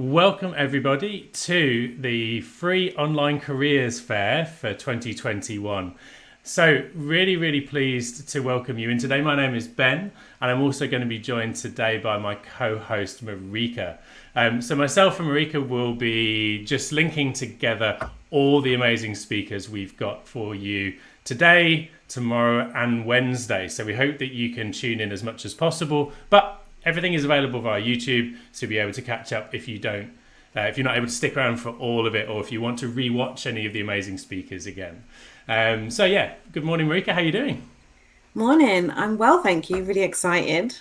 Welcome everybody to the free online careers fair for 2021. So really pleased to welcome you in today. My name is Ben and I'm also going to be joined today by my co-host Marika. So myself and Marika will be just linking together all the amazing speakers we've got for you today, tomorrow and Wednesday. So we hope that you can tune in as much as possible, but everything is available via YouTube, so you'll be able to catch up if you're not able to stick around for all of it, or if you want to re-watch any of the amazing speakers again. Good morning, Marika. How are you doing? Morning. I'm well, thank you. Really excited.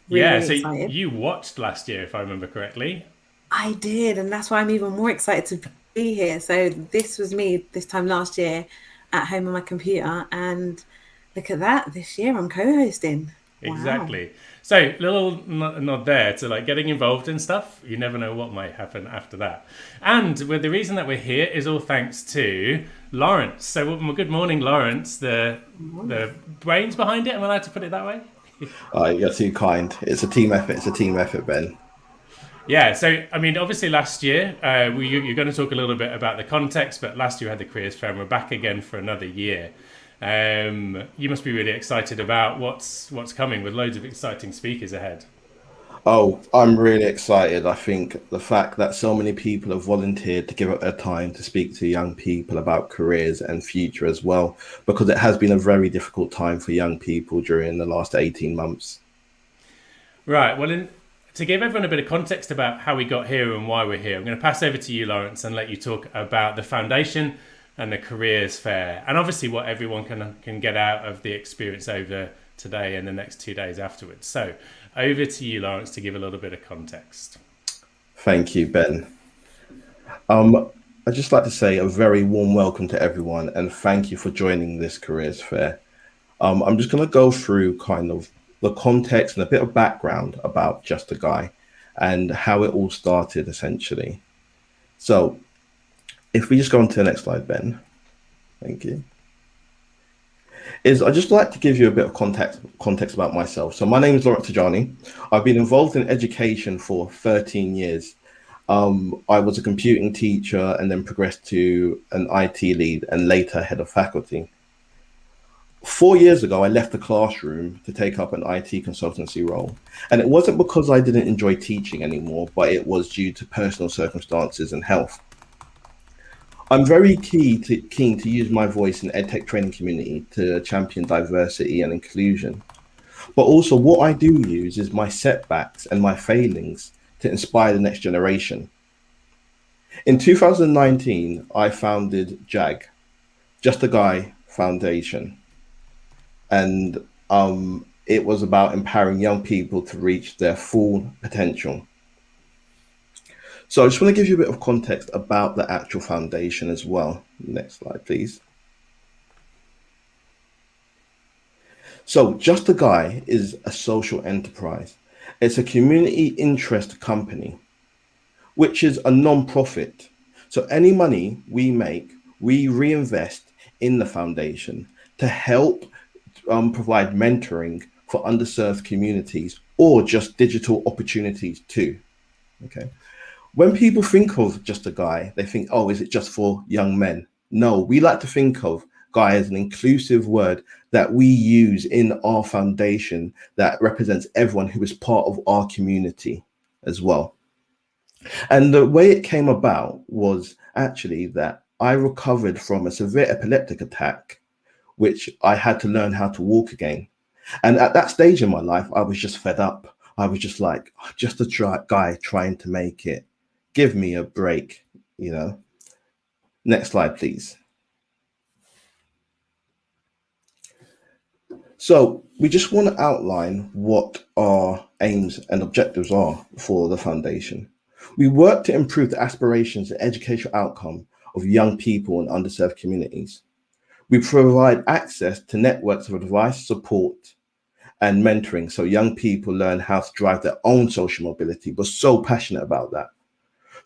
Yeah, Really so excited. you watched last year, if I remember correctly. I did, and that's why I'm even more excited to be here. So this was me this time last year at home on my computer, and look at that. This year I'm co-hosting. Wow. Exactly. So little nod there to like getting involved in stuff. You never know what might happen after that. And the reason that we're here is all thanks to Lawrence. So good morning, Lawrence. The brains behind it. Am I allowed to put it that way? You're too kind. It's a team effort. It's a team effort, Ben. Yeah, so I mean, obviously last year you're going to talk a little bit about the context, but last year we had the careers fair, and we're back again for another year. You must be really excited about what's coming with loads of exciting speakers ahead. Oh, I'm really excited. I think the fact that so many people have volunteered to give up their time to speak to young people about careers and future as well, because it has been a very difficult time for young people during the last 18 months. Right. Well, to give everyone a bit of context about how we got here and why we're here, I'm going to pass over to you, Lawrence, and let you talk about the foundation and the careers fair, and obviously what everyone can get out of the experience over today and the next 2 days afterwards. So over to you, Lawrence, to give a little bit of context. Thank you, Ben. I'd just like to say a very warm welcome to everyone and thank you for joining this careers fair. I'm just going to go through kind of the context and a bit of background about Just a Guy and how it all started essentially. So if we just go on to the next slide, Ben, thank you. I'd just like to give you a bit of context about myself. So my name is Lawrence Tajani. I've been involved in education for 13 years. I was a computing teacher and then progressed to an IT lead and later head of faculty. 4 years ago, I left the classroom to take up an IT consultancy role. And it wasn't because I didn't enjoy teaching anymore, but it was due to personal circumstances and health. I'm very keen to use my voice in the EdTech training community to champion diversity and inclusion. But also what I do use is my setbacks and my failings to inspire the next generation. In 2019, I founded JAG, Just a Guy Foundation. And it was about empowering young people to reach their full potential. So I just want to give you a bit of context about the actual foundation as well. Next slide, please. So Just a Guy is a social enterprise. It's a community interest company, which is a non-profit. So any money we make, we reinvest in the foundation to help provide mentoring for underserved communities or just digital opportunities too. Okay. When people think of Just a Guy, they think, oh, is it just for young men? No, we like to think of guy as an inclusive word that we use in our foundation that represents everyone who is part of our community as well. And the way it came about was actually that I recovered from a severe epileptic attack, which I had to learn how to walk again. And at that stage in my life, I was just fed up. I was just like, just a guy trying to make it. Give me a break, you know. Next slide, please. So we just want to outline what our aims and objectives are for the foundation. We work to improve the aspirations and educational outcome of young people in underserved communities. We provide access to networks of advice, support, and mentoring so young people learn how to drive their own social mobility. We're so passionate about that.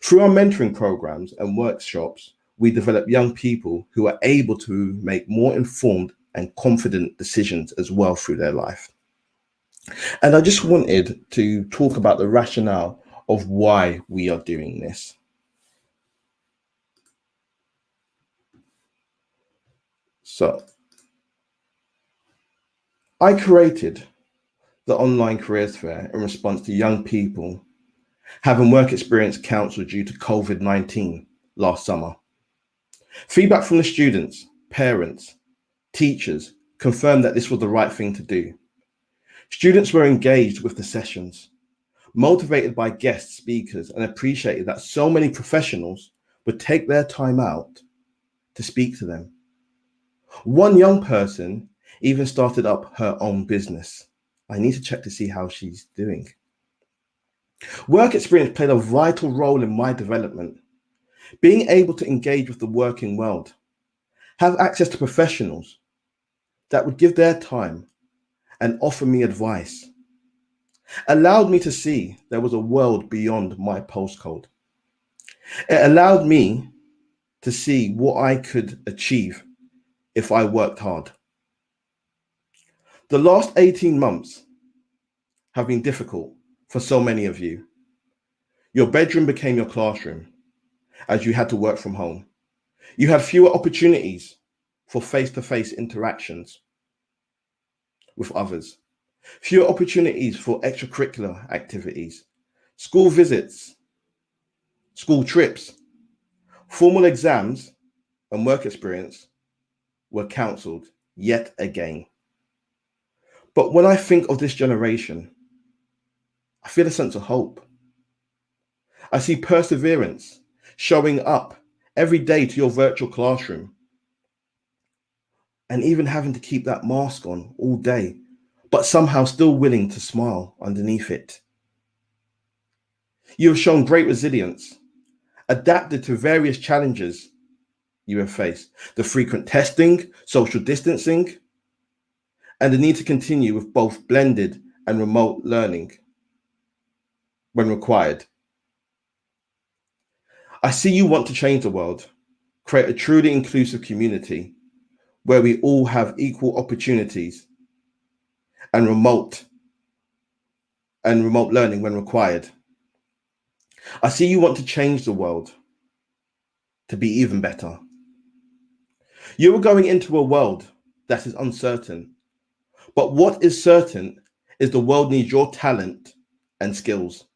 Through our mentoring programs and workshops, we develop young people who are able to make more informed and confident decisions as well through their life. And I just wanted to talk about the rationale of why we are doing this. So I created the online careers fair in response to young people having work experience cancelled due to COVID-19 last summer. Feedback from the students, parents, teachers confirmed that this was the right thing to do. Students were engaged with the sessions, motivated by guest speakers, and appreciated that so many professionals would take their time out to speak to them. One young person even started up her own business. I need to check to see how she's doing. Work experience played a vital role in my development. Being able to engage with the working world, have access to professionals that would give their time and offer me advice, allowed me to see there was a world beyond my postcode. It allowed me to see what I could achieve if I worked hard. The last 18 months have been difficult for so many of you. Your bedroom became your classroom as you had to work from home. You had fewer opportunities for face-to-face interactions with others, fewer opportunities for extracurricular activities, school visits, school trips, formal exams, and work experience were cancelled yet again. But when I think of this generation, I feel a sense of hope. I see perseverance showing up every day to your virtual classroom and even having to keep that mask on all day, but somehow still willing to smile underneath it. You have shown great resilience, adapted to various challenges you have faced, the frequent testing, social distancing, and the need to continue with both blended and remote learning when required. I see you want to change the world, create a truly inclusive community where we all have equal opportunities and remote learning when required. I see you want to change the world to be even better. You are going into a world that is uncertain, but what is certain is the world needs your talent and skills.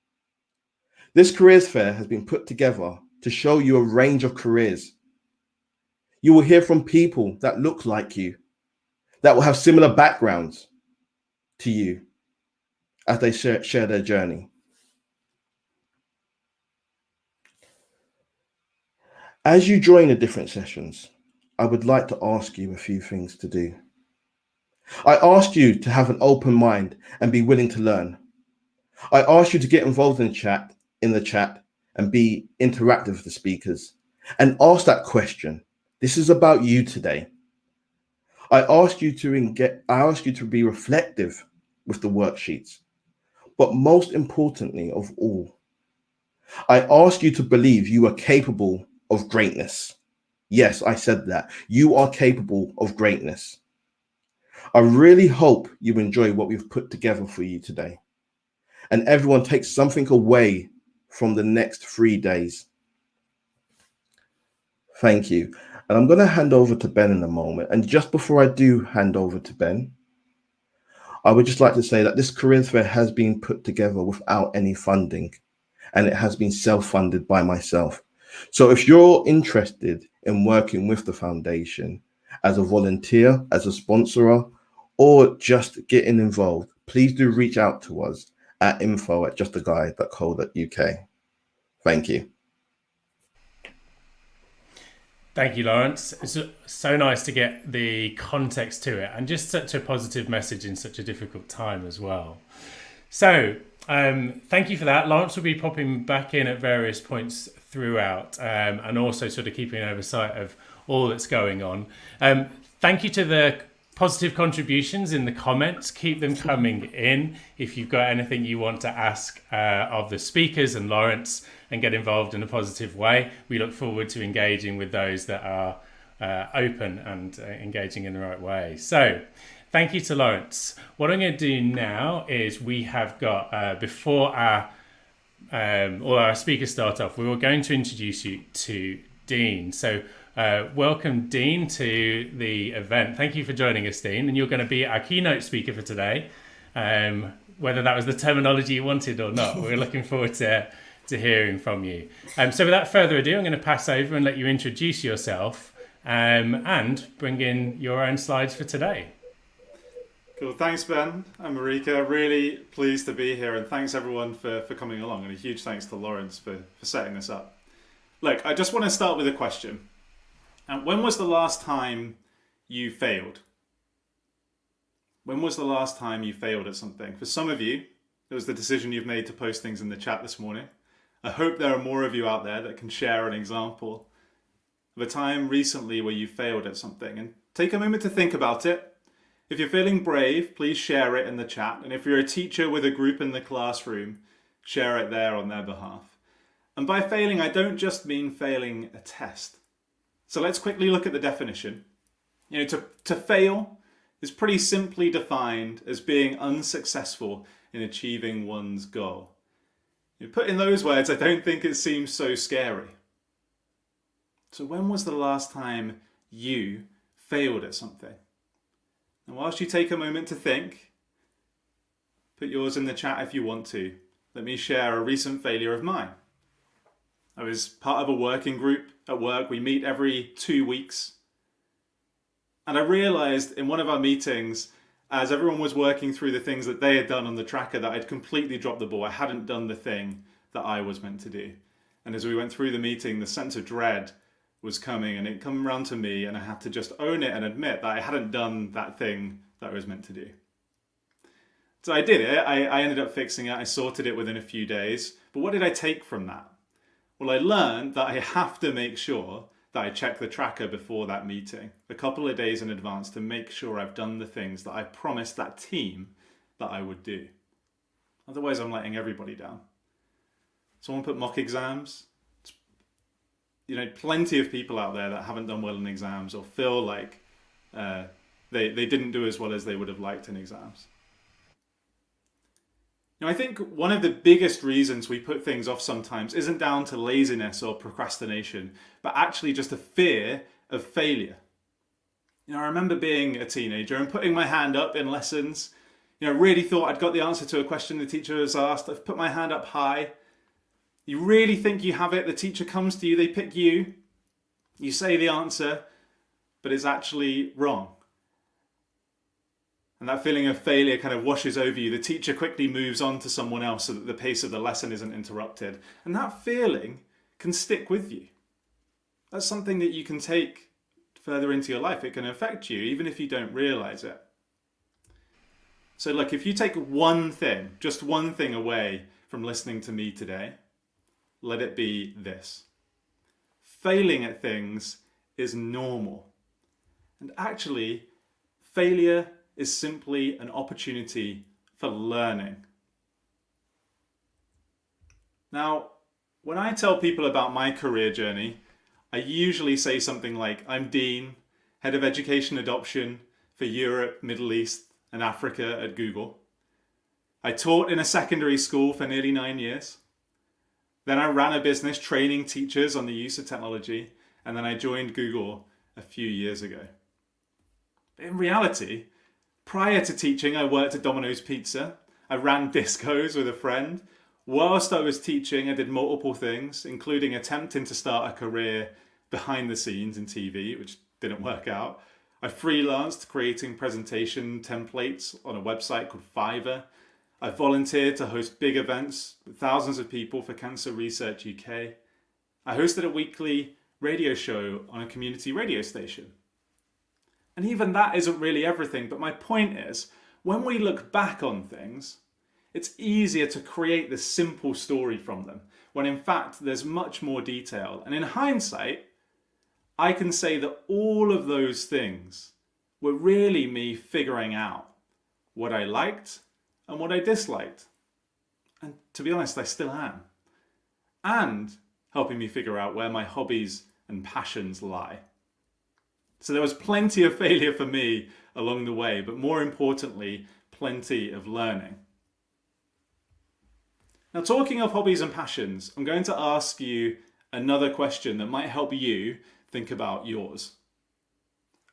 This careers fair has been put together to show you a range of careers. You will hear from people that look like you, that will have similar backgrounds to you as they share their journey. As you join the different sessions, I would like to ask you a few things to do. I ask you to have an open mind and be willing to learn. I ask you to get involved in the chat and be interactive with the speakers and ask that question. This is about you today. I ask you to be reflective with the worksheets, but most importantly of all, I ask you to believe you are capable of greatness. Yes, I said that. You are capable of greatness. I really hope you enjoy what we've put together for you today, and everyone takes something away from the next 3 days. Thank you. And I'm going to hand over to Ben in a moment. And just before I do hand over to Ben, I would just like to say that this careers fair has been put together without any funding, and it has been self-funded by myself. So if you're interested in working with the foundation as a volunteer, as a sponsor, or just getting involved, please do reach out to us at info@justaguy.co.uk. Thank you. Thank you, Lawrence. It's so nice to get the context to it and just such a positive message in such a difficult time as well. So thank you for that. Lawrence will be popping back in at various points throughout and also sort of keeping oversight of all that's going on. Thank you to the positive contributions in the comments. Keep them coming in. If you've got anything you want to ask of the speakers and Lawrence and get involved in a positive way, we look forward to engaging with those that are open and engaging in the right way. So thank you to Lawrence. What I'm going to do now is we have got, before our or our speakers start off, we were going to introduce you to Dean. So welcome, Dean, to the event. Thank you for joining us, Dean. And you're going to be our keynote speaker for today. Whether that was the terminology you wanted or not, we're looking forward to hearing from you. So without further ado, I'm going to pass over and let you introduce yourself and bring in your own slides for today. Cool. Thanks, Ben and Marika. Really pleased to be here, and thanks everyone for coming along, and a huge thanks to Lawrence for setting this up. Look, I just want to start with a question. When was the last time you failed? When was the last time you failed at something? For some of you, it was the decision you've made to post things in the chat this morning. I hope there are more of you out there that can share an example of a time recently where you failed at something. And take a moment to think about it. If you're feeling brave, please share it in the chat. And if you're a teacher with a group in the classroom, share it there on their behalf. And by failing, I don't just mean failing a test. So let's quickly look at the definition. To fail is pretty simply defined as being unsuccessful in achieving one's goal. Put in those words, I don't think it seems so scary. So when was the last time you failed at something? And whilst you take a moment to think, put yours in the chat if you want to. Let me share a recent failure of mine. I was part of a working group at work. We meet every 2 weeks. And I realized in one of our meetings, as everyone was working through the things that they had done on the tracker, that I'd completely dropped the ball. I hadn't done the thing that I was meant to do. And as we went through the meeting, the sense of dread was coming, and it come around to me, and I had to just own it and admit that I hadn't done that thing that I was meant to do. So I did it. I ended up fixing it. I sorted it within a few days. But what did I take from that? Well, I learned that I have to make sure that I check the tracker before that meeting, a couple of days in advance, to make sure I've done the things that I promised that team that I would do. Otherwise, I'm letting everybody down. Someone put mock exams. Plenty of people out there that haven't done well in exams or feel like they didn't do as well as they would have liked in exams. I think one of the biggest reasons we put things off sometimes isn't down to laziness or procrastination, but actually just a fear of failure. I remember being a teenager and putting my hand up in lessons. Really thought I'd got the answer to a question the teacher has asked. I've put my hand up high. You really think you have it. The teacher comes to you, they pick you. You say the answer, but it's actually wrong. And that feeling of failure kind of washes over you. The teacher quickly moves on to someone else so that the pace of the lesson isn't interrupted. And that feeling can stick with you. That's something that you can take further into your life. It can affect you even if you don't realize it. So look, if you take one thing, just one thing away from listening to me today, let it be this. Failing at things is normal. And actually, failure is simply an opportunity for learning. Now, when I tell people about my career journey, I usually say something like, I'm Dean, Head of Education Adoption for Europe, Middle East, and Africa at Google. I taught in a secondary school for nearly 9 years. Then I ran a business training teachers on the use of technology, and then I joined Google a few years ago. In reality, prior to teaching, I worked at Domino's Pizza. I ran discos with a friend. Whilst I was teaching, I did multiple things, including attempting to start a career behind the scenes in TV, which didn't work out. I freelanced creating presentation templates on a website called Fiverr. I volunteered to host big events with thousands of people for Cancer Research UK. I hosted a weekly radio show on a community radio station. And even that isn't really everything, but my point is, when we look back on things, it's easier to create this simple story from them, when in fact there's much more detail. And in hindsight, I can say that all of those things were really me figuring out what I liked and what I disliked. And to be honest, I still am. And helping me figure out where my hobbies and passions lie. So there was plenty of failure for me along the way, but more importantly, plenty of learning. Now, talking of hobbies and passions, I'm going to ask you another question that might help you think about yours.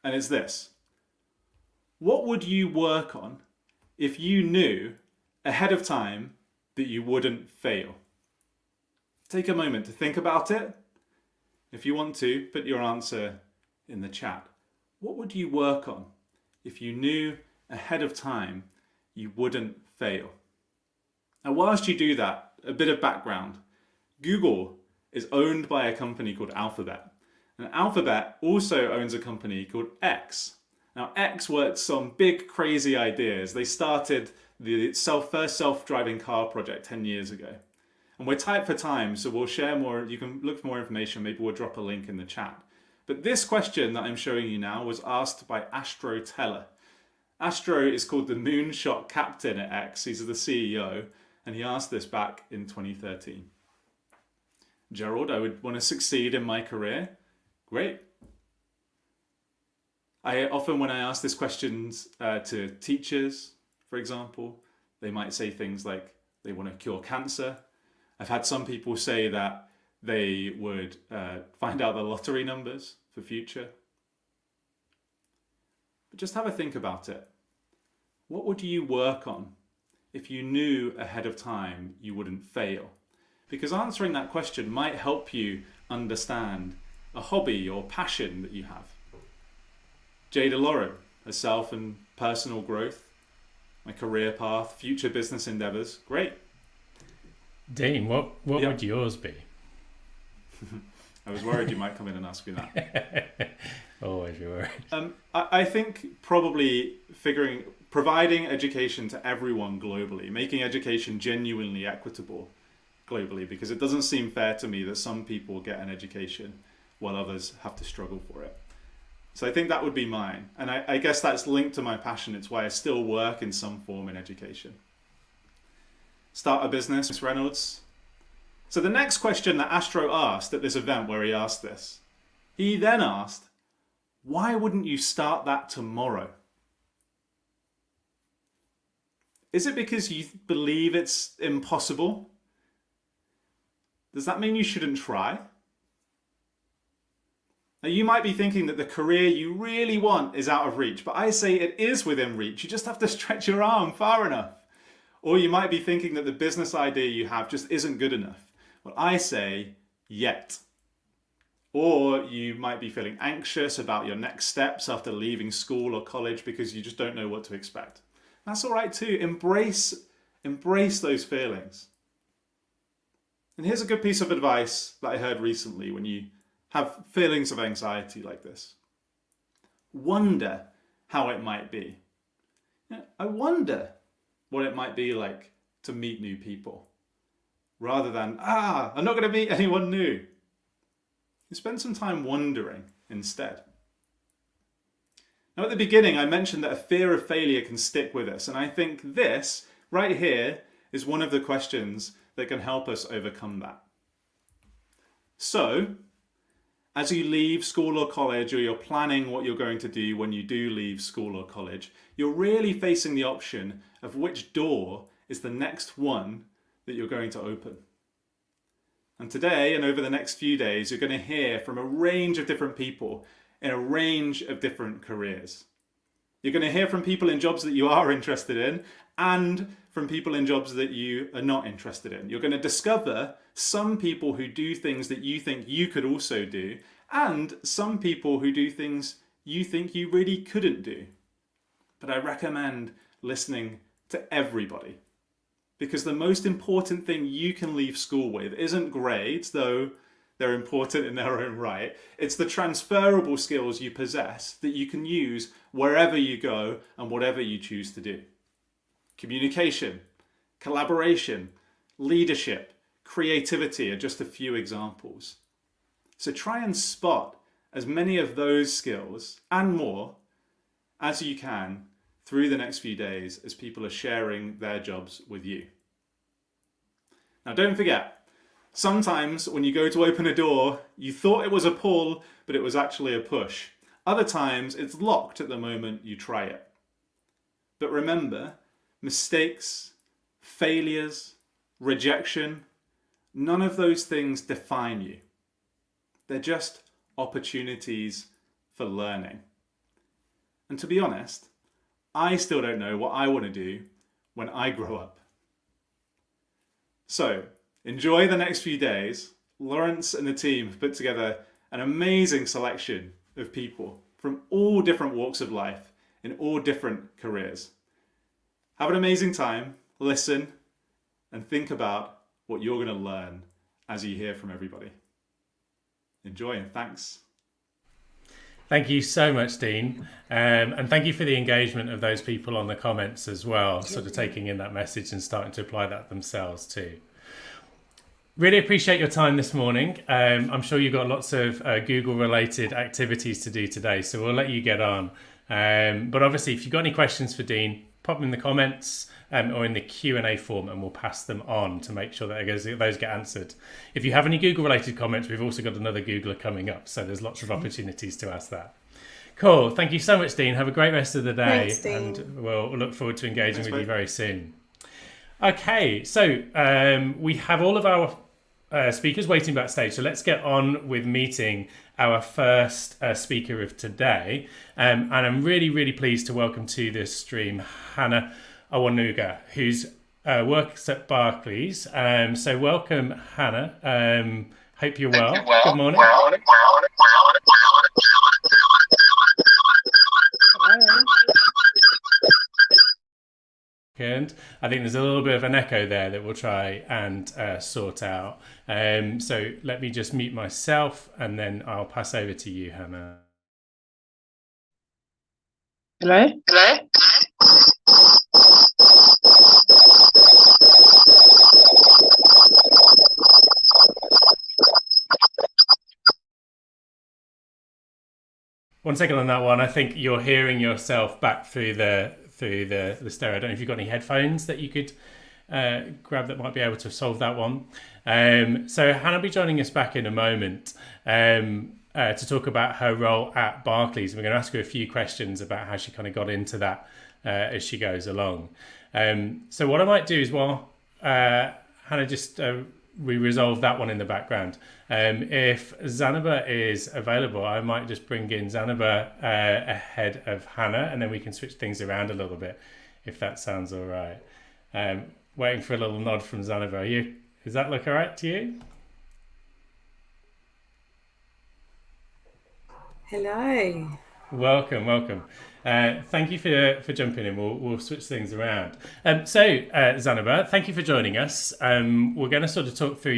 And it's this. What would you work on if you knew ahead of time that you wouldn't fail? Take a moment to think about it. If you want to, put your answer in the chat. What would you work on if you knew ahead of time you wouldn't fail? Now, whilst you do that, a bit of background. Google is owned by a company called Alphabet. And Alphabet also owns a company called X. Now, X works on big, crazy ideas. They started the first self-driving car project 10 years ago. And we're tight for time, so we'll share more. You can look for more information. Maybe we'll drop a link in the chat. But this question that I'm showing you now was asked by Astro Teller. Astro is called the moonshot captain at X. He's the CEO, and he asked this back in 2013. Gerald, I would want to succeed in my career. Great. When I ask this questions to teachers, for example, they might say things like they want to cure cancer. I've had some people say that they would find out the lottery numbers for future. But just have a think about it. What would you work on if you knew ahead of time you wouldn't fail? Because answering that question might help you understand a hobby or passion that you have. Jada Lauren, herself and personal growth, my career path, future business endeavors. Great. Dean, what would yours be? I was worried you might come in and ask me that. Always you're worried. I think probably providing education to everyone globally, making education genuinely equitable globally, because it doesn't seem fair to me that some people get an education while others have to struggle for it. So I think that would be mine. And I guess that's linked to my passion. It's why I still work in some form in education. Start a business, Ms. Reynolds. So the next question that Astro asked at this event where he asked this, he then asked, why wouldn't you start that tomorrow? Is it because you believe it's impossible? Does that mean you shouldn't try? Now, you might be thinking that the career you really want is out of reach, but I say it is within reach. You just have to stretch your arm far enough. Or you might be thinking that the business idea you have just isn't good enough. Well, I say yet. Or you might be feeling anxious about your next steps after leaving school or college because you just don't know what to expect. That's all right too. Embrace those feelings. And here's a good piece of advice that I heard recently when you have feelings of anxiety like this. Wonder how it might be. I wonder what it might be like to meet new people, rather than, I'm not going to meet anyone new. You spend some time wondering instead. Now, at the beginning, I mentioned that a fear of failure can stick with us, and I think this right here is one of the questions that can help us overcome that. So, as you leave school or college, or you're planning what you're going to do when you do leave school or college, you're really facing the option of which door is the next one that you're going to open. And today, and over the next few days, you're going to hear from a range of different people in a range of different careers. You're going to hear from people in jobs that you are interested in and from people in jobs that you are not interested in. You're going to discover some people who do things that you think you could also do, and some people who do things you think you really couldn't do. But I recommend listening to everybody, because the most important thing you can leave school with isn't grades, though they're important in their own right. It's the transferable skills you possess that you can use wherever you go and whatever you choose to do. Communication, collaboration, leadership, creativity are just a few examples. So try and spot as many of those skills and more as you can through the next few days as people are sharing their jobs with you. Now, don't forget, sometimes when you go to open a door, you thought it was a pull, but it was actually a push. Other times it's locked at the moment you try it. But remember, mistakes, failures, rejection, none of those things define you. They're just opportunities for learning. And to be honest, I still don't know what I want to do when I grow up. So, enjoy the next few days. Lawrence and the team have put together an amazing selection of people from all different walks of life in all different careers. Have an amazing time, listen, and think about what you're going to learn as you hear from everybody. Enjoy and thanks. Thank you so much, Dean. And thank you for the engagement of those people on the comments as well, sort of taking in that message and starting to apply that themselves too. Really appreciate your time this morning. I'm sure you've got lots of Google-related activities to do today, so we'll let you get on. But obviously, if you've got any questions for Dean, pop them in the comments or in the Q&A form, and we'll pass them on to make sure that those get answered. If you have any Google-related comments, we've also got another Googler coming up, so there's lots of opportunities to ask that. Cool. Thank you so much, Dean. Have a great rest of the day. Thanks, Dean. And we'll look forward to engaging with you mate. very soon. Okay, so we have all of our speakers waiting backstage, so let's get on with meeting our first speaker of today. And I'm really, really pleased to welcome to this stream Hannah Awanuga, who's works at Barclays. So welcome, Hannah. Hope you're well. Good morning. And I think there's a little bit of an echo there that we'll try and sort out. So let me just mute myself and then I'll pass over to you, Hannah. Hello? One second on that one. I think you're hearing yourself back through the stereo. I don't know if you've got any headphones that you could grab that might be able to solve that one. So Hannah will be joining us back in a moment to talk about her role at Barclays. We're going to ask her a few questions about how she kind of got into that as she goes along. So what I might do is while Hannah just we resolve that one in the background. If Zanaba is available, I might just bring in Zanaba ahead of Hannah, and then we can switch things around a little bit, if that sounds all right. Waiting for a little nod from Zanaba. Does that look all right to you? Hello. Welcome. Thank you for jumping in. We'll switch things around. So Zanaba, thank you for joining us. We're going to sort of talk through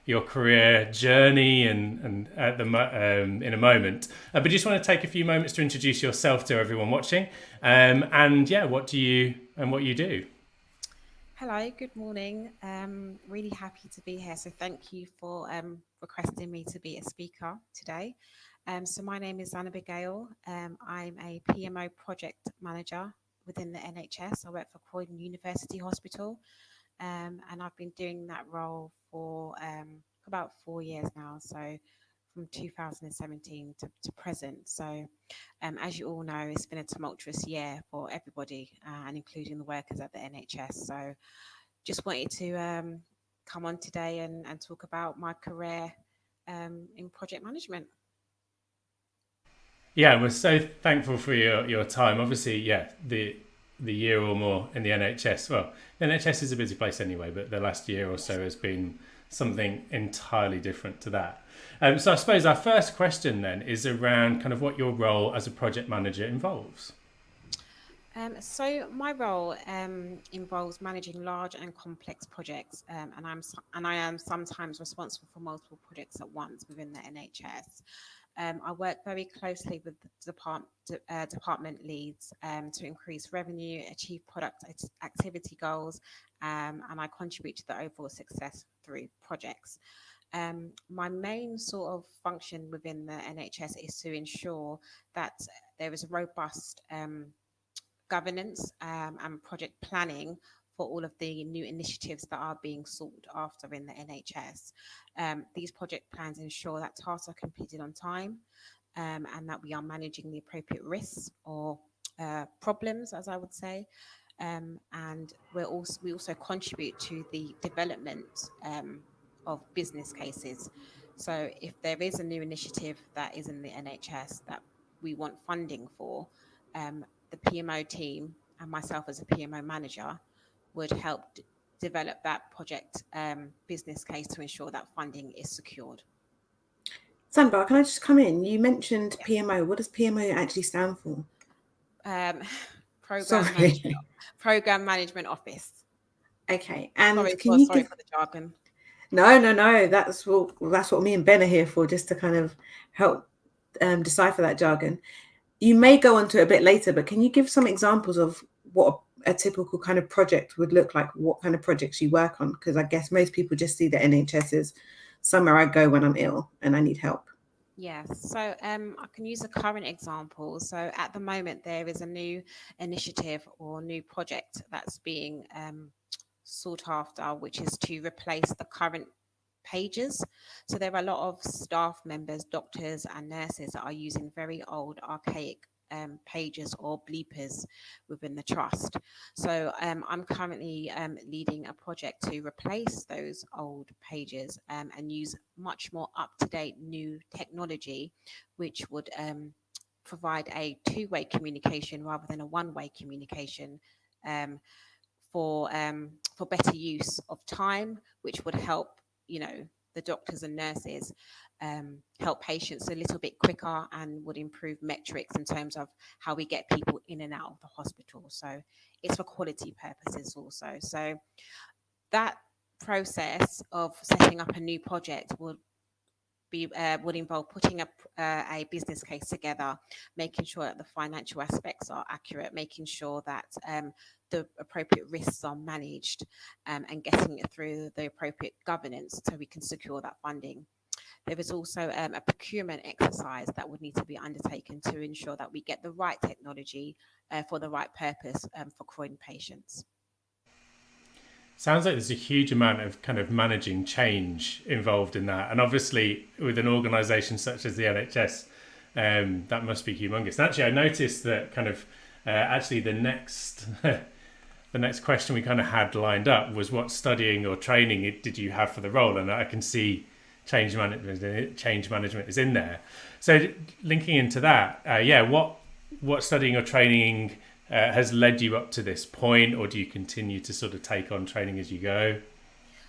your career journey and in a moment. But just want to take a few moments to introduce yourself to everyone watching. And yeah, what you do. Hello, good morning. Really happy to be here. So thank you for requesting me to be a speaker today. So my name is Zanaba Gale. I'm a PMO project manager within the NHS. I work for Croydon University Hospital, and I've been doing that role for about 4 years now. So from 2017 to present. So as you all know, it's been a tumultuous year for everybody, and including the workers at the NHS. So just wanted to come on today and talk about my career in project management. Yeah, we're so thankful for your time. Obviously, yeah, the year or more in the NHS. Well, the NHS is a busy place anyway, but the last year or so has been something entirely different to that. So I suppose our first question then is around kind of what your role as a project manager involves. So my role involves managing large and complex projects, and I am sometimes responsible for multiple projects at once within the NHS. I work very closely with the department leads to increase revenue, achieve product activity goals, and I contribute to the overall success through projects. My main sort of function within the NHS is to ensure that there is a robust governance and project planning for all of the new initiatives that are being sought after in the NHS. These project plans ensure that tasks are completed on time and that we are managing the appropriate risks or problems, as I would say, And we also contribute to the development of business cases. So if there is a new initiative that is in the NHS that we want funding for, the PMO team and myself as a PMO manager would help develop that project business case to ensure that funding is secured. Sandra, can I just come in? You mentioned PMO. What does PMO actually stand for? Program Management Office. Okay, and sorry for the jargon. No. That's what me and Ben are here for, just to kind of help decipher that jargon. You may go on to it a bit later, but can you give some examples of what a typical kind of project would look like? What kind of projects you work on? Because I guess most people just see the NHS as somewhere I go when I'm ill and I need help. Yes, so I can use a current example. So at the moment, there is a new initiative or new project that's being sought after, which is to replace the current pages. So there are a lot of staff members, doctors and nurses that are using very old, archaic pages or bleepers within the trust. So I'm currently leading a project to replace those old pages and use much more up-to-date new technology, which would provide a two-way communication rather than a one-way communication for better use of time, which would help, the doctors and nurses help patients a little bit quicker and would improve metrics in terms of how we get people in and out of the hospital. So it's for quality purposes also. So that process of setting up a new project would involve putting a business case together, making sure that the financial aspects are accurate, making sure that the appropriate risks are managed, and getting it through the appropriate governance so we can secure that funding. There is also a procurement exercise that would need to be undertaken to ensure that we get the right technology for the right purpose for Croydon patients. Sounds like there's a huge amount of kind of managing change involved in that. And obviously with an organisation such as the NHS, that must be humongous. And actually I noticed that kind of actually the next the next question we kind of had lined up was what studying or training did you have for the role? And I can see change management is in there. So linking into that, what studying or training has led you up to this point, or do you continue to sort of take on training as you go?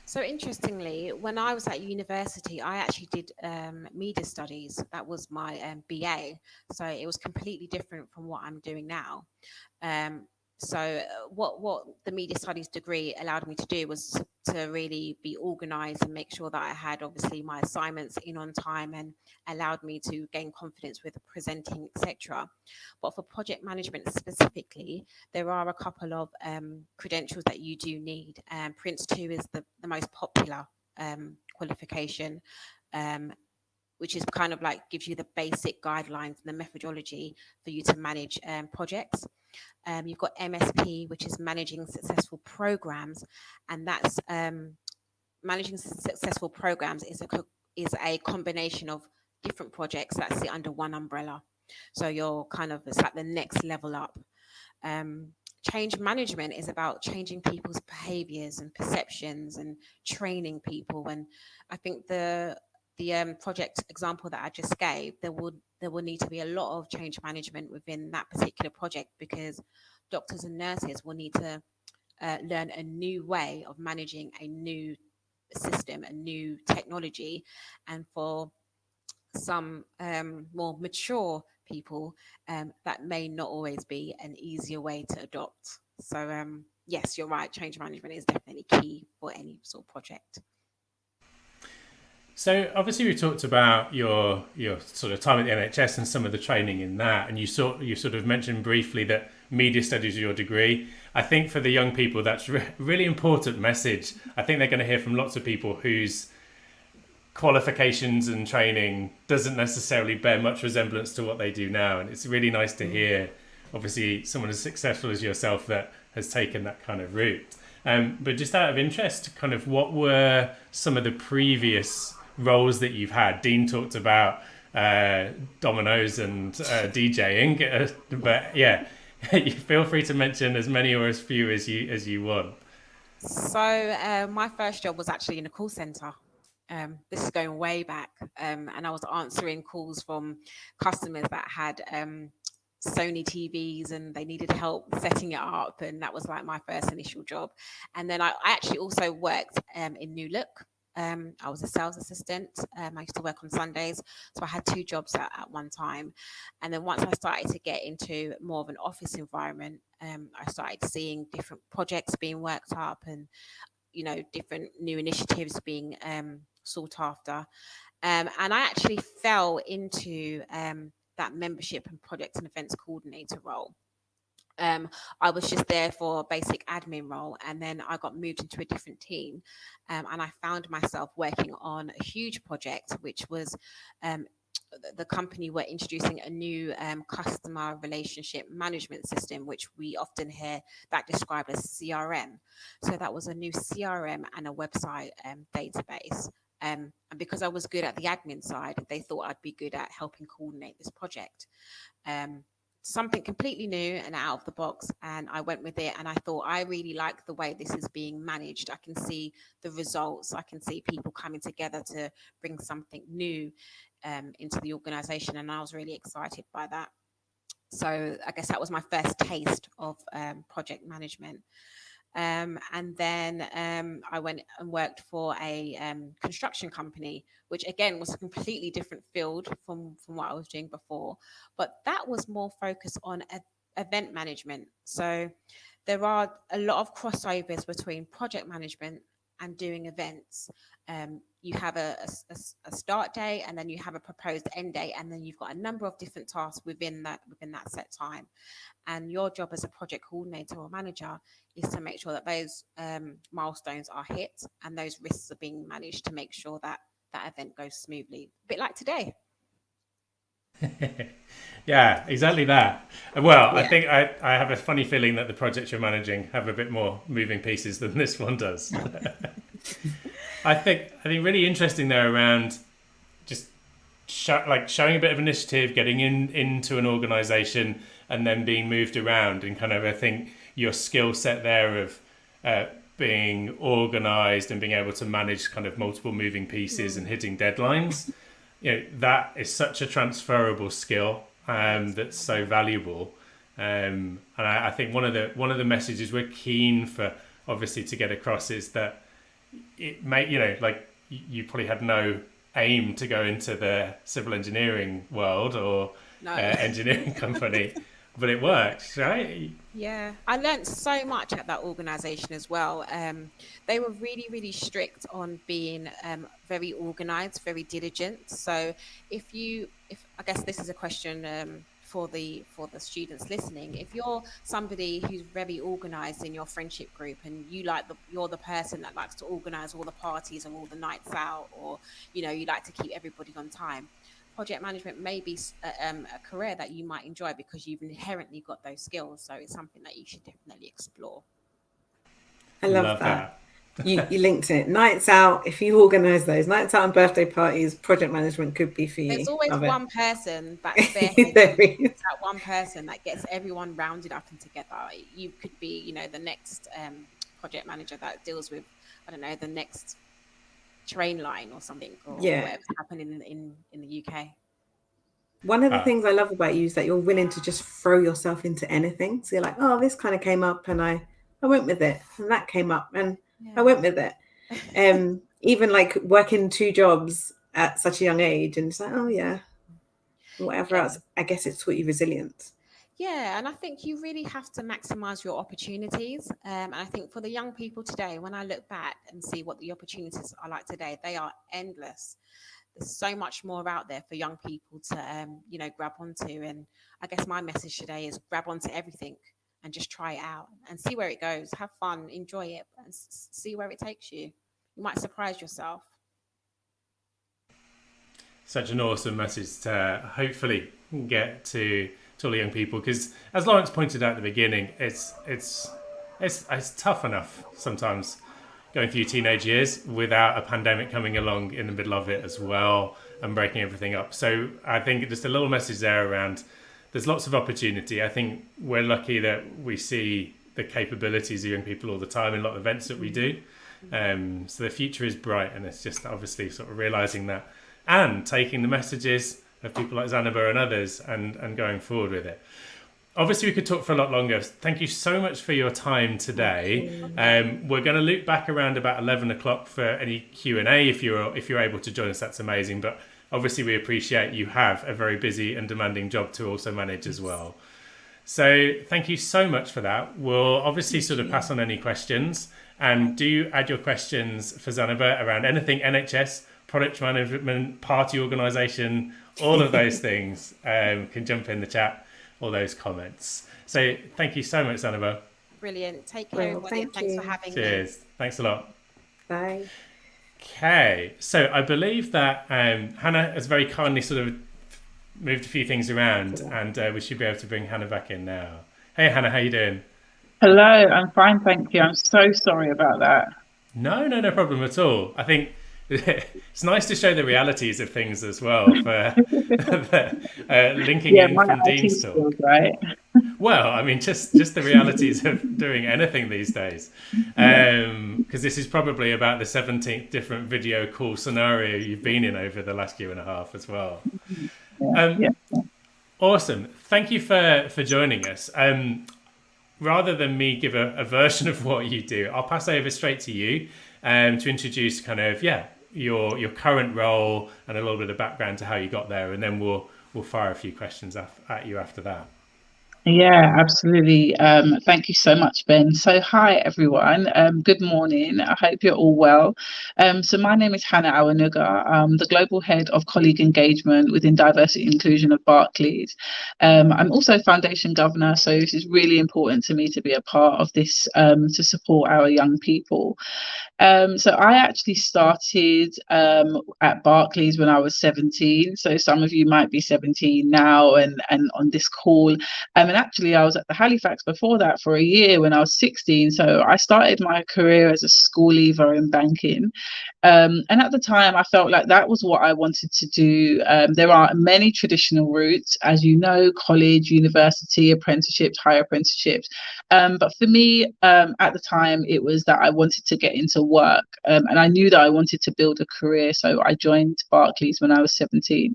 So interestingly, when I was at university, I actually did media studies. That was my BA. So it was completely different from what I'm doing now. So what the media studies degree allowed me to do was to really be organized and make sure that I had obviously my assignments in on time, and allowed me to gain confidence with presenting, etc. But for project management specifically, there are a couple of credentials that you do need. Prince 2 is the most popular qualification, which is kind of like gives you the basic guidelines and the methodology for you to manage projects. You've got MSP, which is managing successful programs, and that's managing successful programs is a combination of different projects that sit under one umbrella. So it's like the next level up. Change management is about changing people's behaviors and perceptions and training people. And I think the project example that I just gave, there will need to be a lot of change management within that particular project, because doctors and nurses will need to learn a new way of managing a new system, a new technology, and for some more mature people, that may not always be an easier way to adopt. So yes, you're right, change management is definitely key for any sort of project. So obviously we talked about your sort of time at the NHS and some of the training in that, and you sort of mentioned briefly that media studies are your degree. I think for the young people that's really important message. I think they're going to hear from lots of people whose qualifications and training doesn't necessarily bear much resemblance to what they do now, and it's really nice to hear obviously someone as successful as yourself that has taken that kind of route. But just out of interest, kind of what were some of the previous roles that you've had? Dean talked about dominoes and DJing, but yeah, You feel free to mention as many or as few as you want. So my first job was actually in a call center. This is going way back, and I was answering calls from customers that had Sony TVs and they needed help setting it up, and that was like my first initial job. And then I actually also worked in New Look. I was a sales assistant. I used to work on Sundays, so I had two jobs at one time. And then once I started to get into more of an office environment, I started seeing different projects being worked up, and different new initiatives being sought after. And I actually fell into that membership and project and events coordinator role. I was just there for a basic admin role, and then I got moved into a different team, and I found myself working on a huge project, which was the company were introducing a new customer relationship management system, which we often hear that described as CRM. So that was a new CRM and a website database. And because I was good at the admin side, they thought I'd be good at helping coordinate this project. Something completely new and out of the box, and I went with it, and I thought, I really like the way this is being managed. I can see the results. I can see people coming together to bring something new into the organization, and I was really excited by that. So I guess that was my first taste of project management. And then I went and worked for a construction company, which again was a completely different field from what I was doing before. But that was more focused on event management. So there are a lot of crossovers between project management and doing events. You have a start date, and then you have a proposed end date, and then you've got a number of different tasks within that set time. And your job as a project coordinator or manager is to make sure that those milestones are hit and those risks are being managed to make sure that that event goes smoothly. A bit like today. Yeah, exactly that. Well, Yeah. I think I have a funny feeling that the projects you're managing have a bit more moving pieces than this one does. I think really interesting there around just showing a bit of initiative, getting into an organization, and then being moved around, and kind of, I think your skill set there of being organized and being able to manage kind of multiple moving pieces and hitting deadlines, that is such a transferable skill that's so valuable. And I think one of the messages we're keen for, obviously, to get across is that it may, you probably had no aim to go into the civil engineering world or engineering company, but it works, right? Yeah, I learned so much at that organization as well. They were really, really strict on being very organized, very diligent. So if I guess this is a question for the students listening, if you're somebody who's very organized in your friendship group, and you're the person that likes to organize all the parties and all the nights out, or you like to keep everybody on time, project management may be a career that you might enjoy because you've inherently got those skills. So it's something that you should definitely explore. I love that. You linked it. Nights out, if you organise those nights out and birthday parties, project management could be for you. There's always one person that's there. That one person that gets everyone rounded up and together. You could be, the next project manager that deals with, I don't know, the next train line or something, or whatever's happening in the UK. One of the things I love about you is that you're willing to just throw yourself into anything. So you're like, oh, this kind of came up and I went with it, and that came up and I went with it. Even like working two jobs at such a young age, and it's like, oh yeah, whatever else. I guess it's taught you resilience. Yeah, and I think you really have to maximize your opportunities. And I think for the young people today, when I look back and see what the opportunities are like today, they are endless. There's so much more out there for young people to, grab onto. And I guess my message today is grab onto everything and just try it out and see where it goes. Have fun, enjoy it, and see where it takes you. You might surprise yourself. Such an awesome message to hopefully get to all the young people, because as Lawrence pointed out at the beginning, it's tough enough sometimes going through teenage years without a pandemic coming along in the middle of it as well and breaking everything up. So I think just a little message there around there's lots of opportunity. I think we're lucky that we see the capabilities of young people all the time in a lot of events that we do. So the future is bright, and it's just obviously sort of realising that and taking the messages of people like Zanaba and others and going forward with it. Obviously, we could talk for a lot longer. Thank you so much for your time today. We're going to loop back around about 11 o'clock for any Q&A. If you're able to join us, that's amazing. But obviously, we appreciate you have a very busy and demanding job to also manage as well. So thank you so much for that. We'll obviously sort of pass on any questions, and do add your questions for Zanaba around anything NHS, product management, party organisation, all of those things. Can jump in the chat. All those comments. So thank you so much, Zanaba. Brilliant. Take care, everybody, and thanks for having me. Cheers. Thanks a lot. Bye. Okay, so I believe that Hannah has very kindly sort of moved a few things around, and we should be able to bring Hannah back in now. Hey, Hannah, how you doing? Hello, I'm fine, thank you. I'm so sorry about that. No problem at all. I think it's nice to show the realities of things as well for linking in from Dean's talk. Skills, right? Well, I mean, just the realities of doing anything these days, because this is probably about the 17th different video call scenario you've been in over the last year and a half as well. Awesome. Thank you for joining us. Rather than me give a version of what you do, I'll pass over straight to you to introduce kind of, your current role and a little bit of background to how you got there, and then we'll fire a few questions at you after that. Yeah, absolutely. Thank you so much, Ben. So hi, everyone. Good morning. I hope you're all well. So my name is Hannah Awanuga. I'm the Global Head of Colleague Engagement within Diversity and Inclusion of Barclays. I'm also Foundation Governor, so this is really important to me to be a part of this to support our young people. So I actually started at Barclays when I was 17. So some of you might be 17 now and on this call. And actually, I was at the Halifax before that for a year when I was 16. So I started my career as a school leaver in banking. And at the time, I felt like that was what I wanted to do. There are many traditional routes, as you know, college, university, apprenticeships, higher apprenticeships. But for me, at the time, it was that I wanted to get into work. And I knew that I wanted to build a career. So I joined Barclays when I was 17.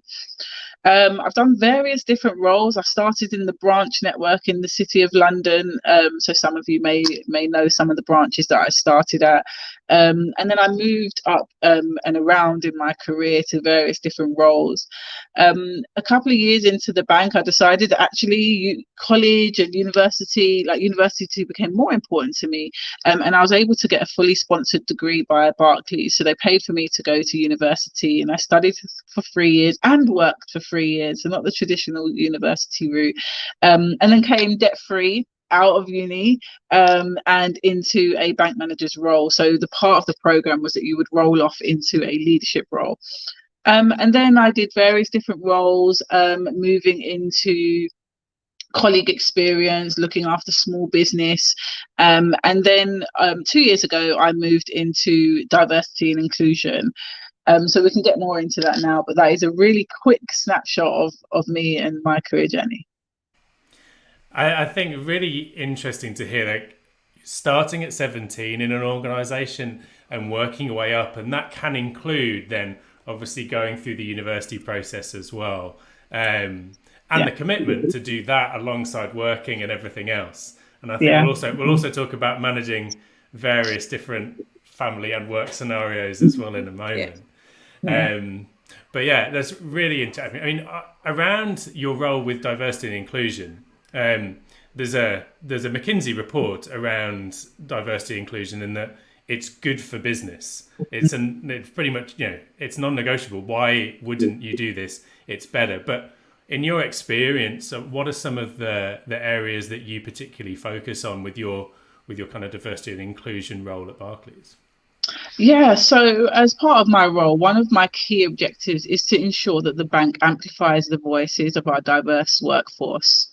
I've done various different roles. I started in the branch network in the City of London. So some of you may know some of the branches that I started at. And then I moved up and around in my career to various different roles. A couple of years into the bank, I decided that actually college and university became more important to me. And I was able to get a fully sponsored degree by Barclays. So they paid for me to go to university, and I studied for 3 years and worked for 3 years, so not the traditional university route, and then came debt-free out of uni and into a bank manager's role. So the part of the program was that you would roll off into a leadership role. And then I did various different roles, moving into colleague experience, looking after small business. And then 2 years ago, I moved into diversity and inclusion. So we can get more into that now, but that is a really quick snapshot of me and my career journey. I think really interesting to hear that starting at 17 in an organisation and working your way up, and that can include then obviously going through the university process as well, and the commitment to do that alongside working and everything else. And I think we'll also talk about managing various different family and work scenarios as well in a moment. But that's really interesting. I mean, around your role with diversity and inclusion, there's a McKinsey report around diversity and inclusion, in that it's good for business. It's pretty much, it's non-negotiable. Why wouldn't you do this? It's better. But in your experience, what are some of the areas that you particularly focus on with your kind of diversity and inclusion role at Barclays? Yeah, so as part of my role, one of my key objectives is to ensure that the bank amplifies the voices of our diverse workforce.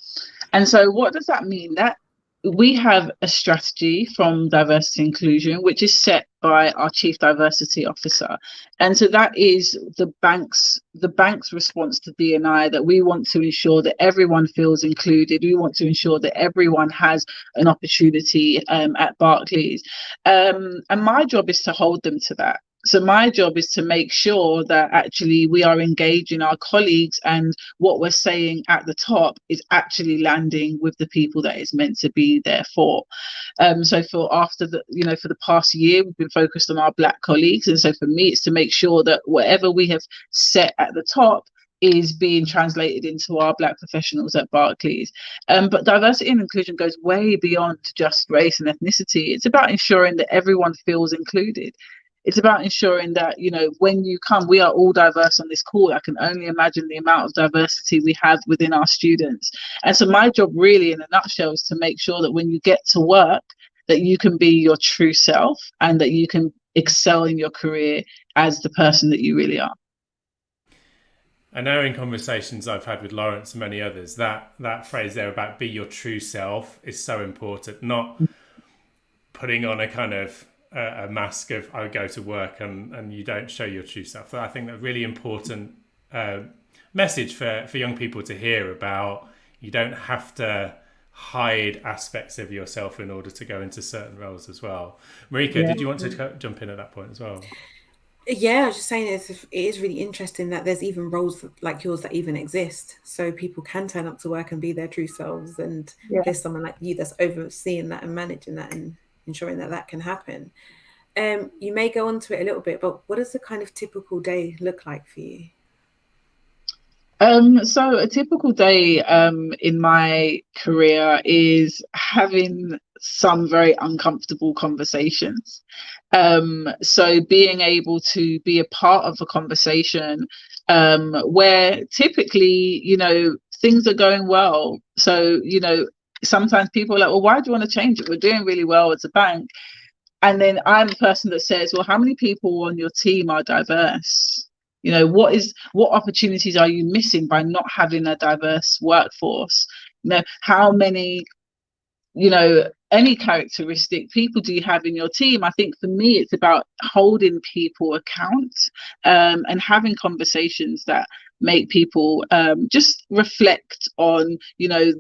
And so what does that mean? That we have a strategy from diversity inclusion, which is set by our chief diversity officer. And so that is the bank's response to D&I, that we want to ensure that everyone feels included. We want to ensure that everyone has an opportunity at Barclays. And my job is to hold them to that. So my job is to make sure that actually we are engaging our colleagues, and what we're saying at the top is actually landing with the people that it's meant to be there for. So for the past year, we've been focused on our Black colleagues. And so for me, it's to make sure that whatever we have set at the top is being translated into our Black professionals at Barclays. But diversity and inclusion goes way beyond just race and ethnicity. It's about ensuring that everyone feels included. It's about ensuring that, when you come, we are all diverse on this call. I can only imagine the amount of diversity we have within our students. And so my job really, in a nutshell, is to make sure that when you get to work, that you can be your true self and that you can excel in your career as the person that you really are. I know in conversations I've had with Lawrence and many others, that phrase there about be your true self is so important. Not putting on a kind of a mask of I go to work and you don't show your true self. So I think that's a really important message for young people to hear about. You don't have to hide aspects of yourself in order to go into certain roles as well. Marika, did you want to jump in at that point as well? Yeah, I was just saying it is really interesting that there's even roles like yours that even exist. So people can turn up to work and be their true selves. And there's someone like you that's overseeing that and managing that and ensuring that can happen. You may go on to it a little bit, but what does the kind of typical day look like for you? So a typical day in my career is having some very uncomfortable conversations. So being able to be a part of a conversation where typically, things are going well. So, sometimes people are like, well, why do you want to change it? We're doing really well as a bank. And then I'm the person that says, well, how many people on your team are diverse? What opportunities are you missing by not having a diverse workforce? How many, any characteristic people do you have in your team? I think for me, it's about holding people account and having conversations that make people just reflect on,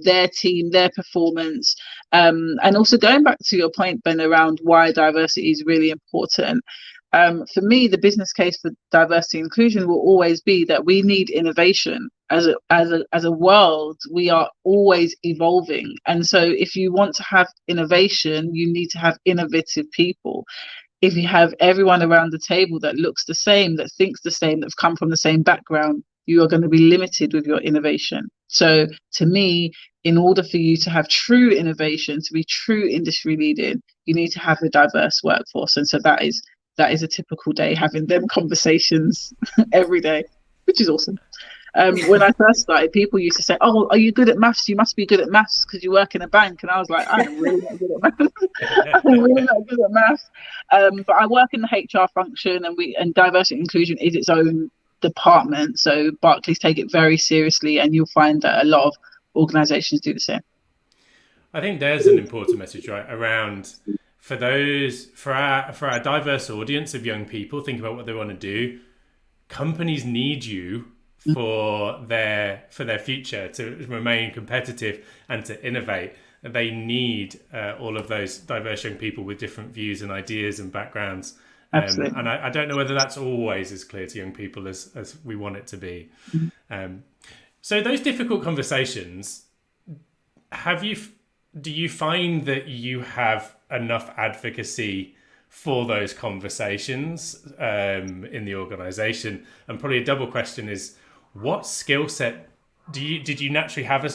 their team, their performance. And also going back to your point, Ben, around why diversity is really important. For me, the business case for diversity and inclusion will always be that we need innovation. As a world, we are always evolving. And so if you want to have innovation, you need to have innovative people. If you have everyone around the table that looks the same, that thinks the same, that's come from the same background, you are going to be limited with your innovation. So to me, in order for you to have true innovation, to be true industry leading, you need to have a diverse workforce. And so that is a typical day, having them conversations every day, which is awesome. When I first started, people used to say, oh, are you good at maths? You must be good at maths because you work in a bank. And I was like, I'm really not good at maths. I'm really not good at maths. But I work in the HR function, and diversity and inclusion is its own department. So Barclays take it very seriously, and you'll find that a lot of organizations do the same. I think there's an important message, right, around for our diverse audience of young people, think about what they want to do. Companies need you for their future to remain competitive and to innovate. They need all of those diverse young people with different views and ideas and backgrounds. And I don't know whether that's always as clear to young people as we want it to be. So those difficult conversations, do you find that you have enough advocacy for those conversations in the organization? And probably a double question is, what skill set did you naturally have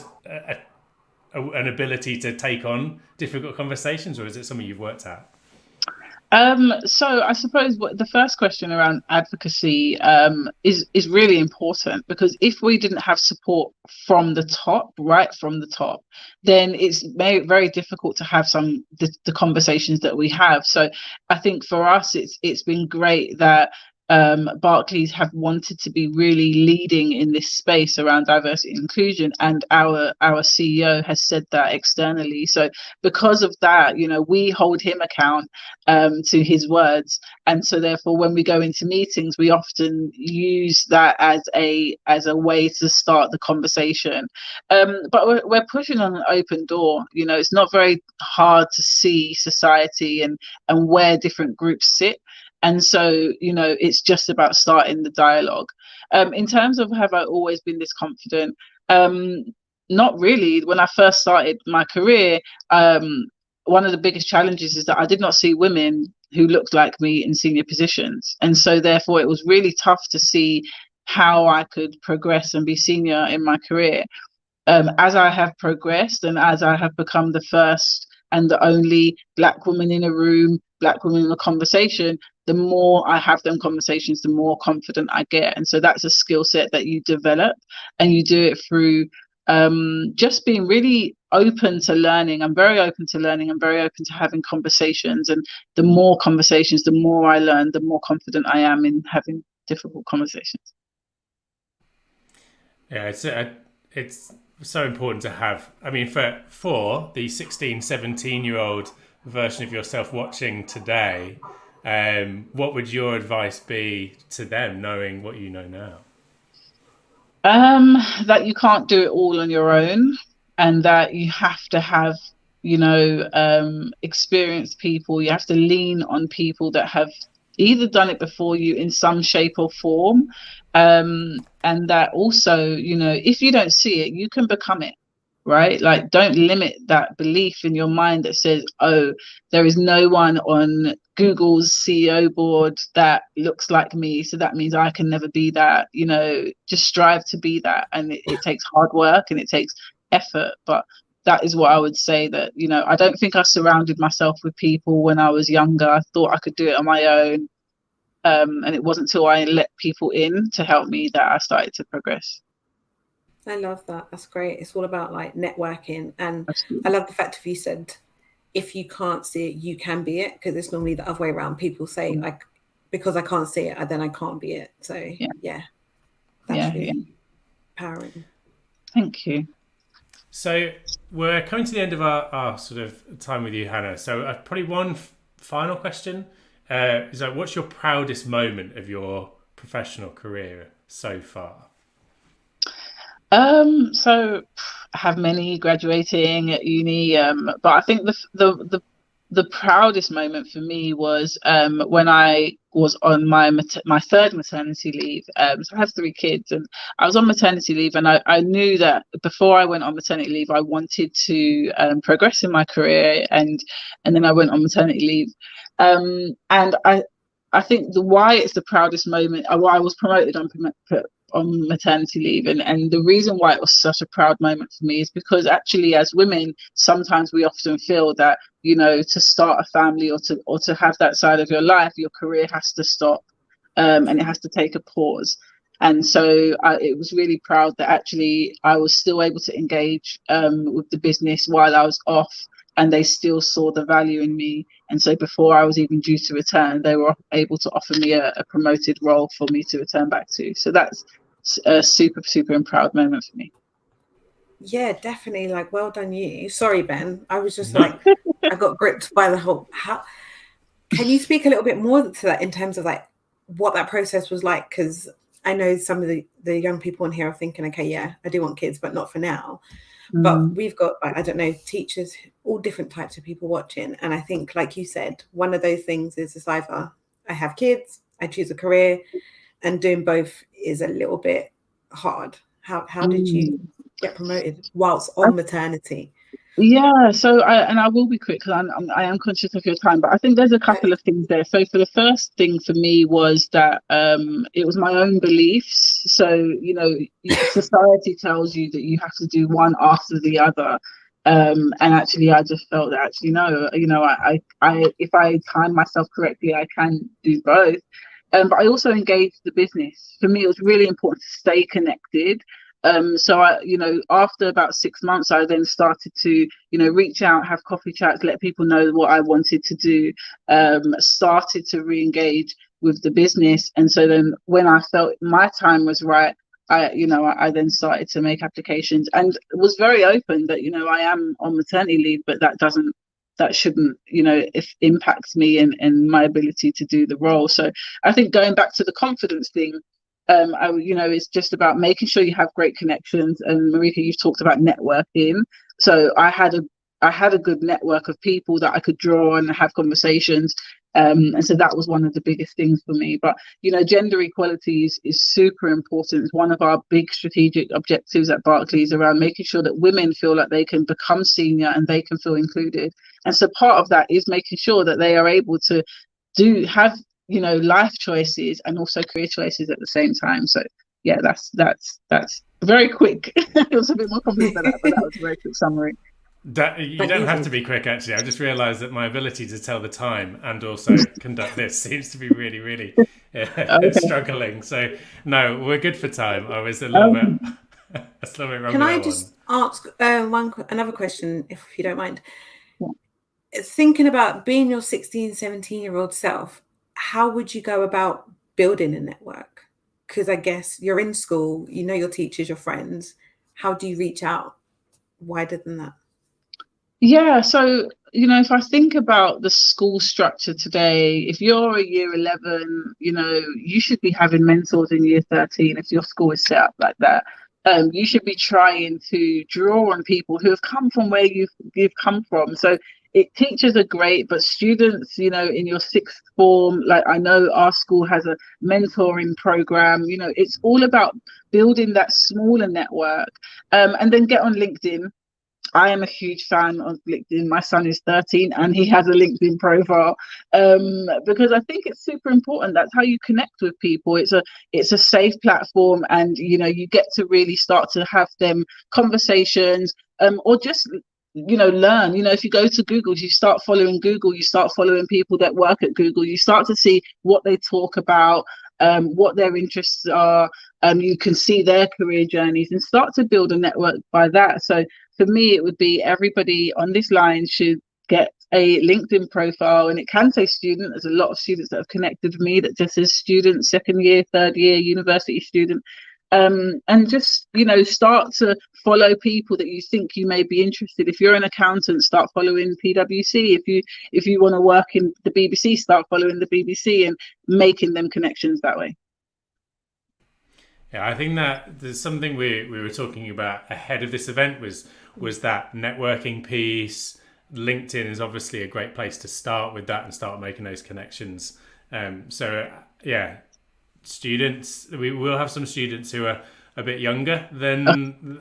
an ability to take on difficult conversations, or is it something you've worked at? So I suppose the first question around advocacy is really important, because if we didn't have support from the top, then it's very difficult to have the conversations that we have. So I think for us, it's been great that Barclays have wanted to be really leading in this space around diversity and inclusion, and our CEO has said that externally. So because of that, we hold him account to his words, and so therefore when we go into meetings, we often use that as a way to start the conversation. But we're pushing on an open door. It's not very hard to see society and where different groups sit. And so, it's just about starting the dialogue. In terms of have I always been this confident? Not really. When I first started my career, one of the biggest challenges is that I did not see women who looked like me in senior positions. And so therefore, it was really tough to see how I could progress and be senior in my career. As I have progressed and as I have become the first and the only Black woman in a room, Black woman in a conversation, the more I have them conversations, the more confident I get. And so that's a skill set that you develop, and you do it through just being really open to learning. I'm very open to learning. I'm very open to having conversations. And the more conversations, the more I learn, the more confident I am in having difficult conversations. Yeah, it's so important to have. I mean, for the 16, 17-year-old version of yourself watching today, what would your advice be to them, knowing what you know now? That you can't do it all on your own, and that you have to have, experienced people. You have to lean on people that have either done it before you in some shape or form. And that also, if you don't see it, you can become it. Right? Like, don't limit that belief in your mind that says, oh, there is no one on Google's CEO board that looks like me, so that means I can never be that. Just strive to be that. And it takes hard work and it takes effort. But that is what I would say, that, I don't think I surrounded myself with people when I was younger. I thought I could do it on my own. And it wasn't until I let people in to help me that I started to progress. I love that. That's great. It's all about like networking. And Absolutely. I love the fact of you said, if you can't see it, you can be it. Because it's normally the other way around. People say, like, because I can't see it, then I can't be it. So that's really empowering. Thank you. So we're coming to the end of our sort of time with you, Hannah. So probably one final question is like, what's your proudest moment of your professional career so far? So I have many, graduating at uni, but I think the proudest moment for me was when I was on my third maternity leave. So I have 3 kids, and I was on maternity leave, and I knew that before I went on maternity leave, I wanted to progress in my career, and then I went on maternity leave, and I think why it's the proudest moment. I was promoted on maternity leave, and the reason why it was such a proud moment for me is because actually, as women, sometimes we often feel that to start a family or to have that side of your life, your career has to stop, and it has to take a pause. And so it was really proud that actually I was still able to engage with the business while I was off, and they still saw the value in me. And so before I was even due to return, they were able to offer me a promoted role for me to return back to. So that's a super, super proud moment for me. Yeah, definitely. Like, well done you. Sorry, Ben. I was just like, I got gripped by the whole, can you speak a little bit more to that in terms of like what that process was like? Because I know some of the young people in here are thinking, okay, yeah, I do want kids, but not for now. But we've got, I don't know, teachers, all different types of people watching. And I think, like you said, one of those things is it's either I have kids, I choose a career, and doing both is a little bit hard. How did you get promoted whilst on maternity? Yeah, so I will be quick because I am conscious of your time, but I think there's a couple of things there. So for the first thing for me was that it was my own beliefs. So society tells you that you have to do one after the other, and actually I just felt that actually no, I if I time myself correctly, I can do both. But I also engaged the business. For me, it was really important to stay connected. So I, after about 6 months, I then started to, reach out, have coffee chats, let people know what I wanted to do, started to re-engage with the business. And so then when I felt my time was right, I then started to make applications and was very open that, I am on maternity leave, but that shouldn't, if impact me and my ability to do the role. So I think going back to the confidence thing, it's just about making sure you have great connections. And Marika, you've talked about networking. So I had a good network of people that I could draw on and have conversations. And so that was one of the biggest things for me. But, gender equality is super important. It's one of our big strategic objectives at Barclays around making sure that women feel like they can become senior and they can feel included. And so part of that is making sure that they are able to have life choices and also career choices at the same time. So yeah, that's very quick. It was a bit more complex than that, but that was a very quick summary. You don't have to be quick, actually. I just realised that my ability to tell the time and also conduct this seems to be really, really struggling. So no, we're good for time. I was a little bit wrong. Can I just ask another question, if you don't mind? Yeah. Thinking about being your 16, 17-year-old self, how would you go about building a network? Because I guess you're in school, your teachers, your friends. How do you reach out wider than that? Yeah, so, if I think about the school structure today, if you're a year 11, you should be having mentors in year 13 if your school is set up like that. You should be trying to draw on people who have come from where you've come from. So teachers are great, but students, in your sixth form, like I know our school has a mentoring program, it's all about building that smaller network, and then get on LinkedIn. I am a huge fan of LinkedIn. My son is 13 and he has a LinkedIn profile, because I think it's super important. That's how you connect with people. It's a safe platform, and you get to really start to have them conversations, or just learn. If you go to Google, you start following Google, you start following people that work at Google, you start to see what they talk about, what their interests are. You can see their career journeys and start to build a network by that. So for me, it would be everybody on this line should get a LinkedIn profile, and it can say student. There's a lot of students that have connected with me that just says student, second year, third year, university student. And just, start to follow people that you think you may be interested. If you're an accountant, start following PwC. If you want to work in the BBC, start following the BBC and making them connections that way. Yeah, I think that there's something we were talking about ahead of this event was that networking piece. LinkedIn is obviously a great place to start with that and start making those connections. Students, we will have some students who are a bit younger than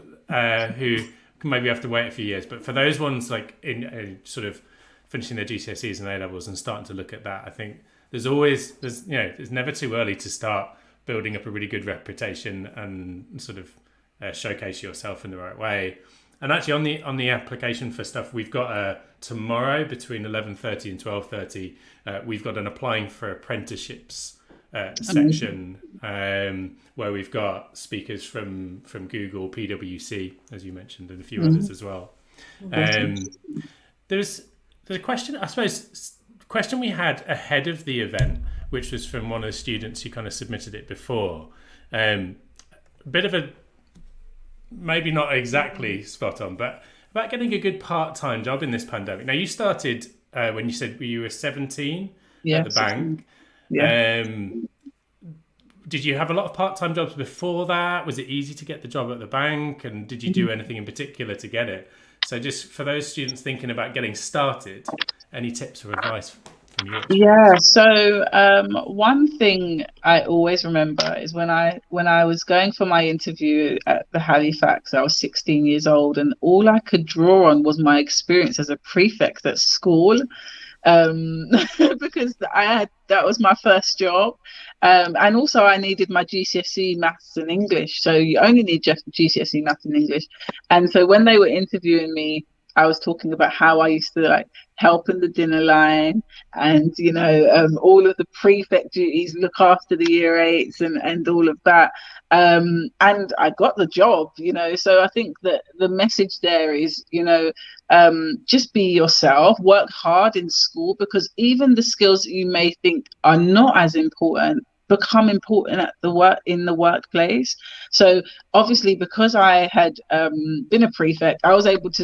who maybe have to wait a few years. But for those ones like in sort of finishing their GCSEs and A-levels and starting to look at that, I think it's never too early to start building up a really good reputation and sort of showcase yourself in the right way. And actually on the application for stuff, we've got tomorrow between 11:30 and 12:30, we've got an applying for apprenticeships section, where we've got speakers from Google, PwC, as you mentioned, and a few others as well. There's a question, I suppose, question we had ahead of the event, which was from one of the students who kind of submitted it before. A bit of a, maybe not exactly spot on, but about getting a good part-time job in this pandemic. Now, you started when you said you were 17 at the bank. Yeah. Did you have a lot of part-time jobs before that? Was it easy to get the job at the bank? And did you do anything in particular to get it? So just for those students thinking about getting started, any tips or advice from you? Yeah, so one thing I always remember is when I was going for my interview at the Halifax, I was 16 years old, and all I could draw on was my experience as a prefect at school. Because that was my first job, and also I needed my GCSE maths and English, so you only need just GCSE maths and English. And so when they were interviewing me, I was talking about how I used to helping the dinner line, and all of the prefect duties, look after the year eights, and all of that. And I got the job, so I think that the message there is, just be yourself, work hard in school, because even the skills that you may think are not as important become important at in the workplace. So obviously, because I had been a prefect, I was able to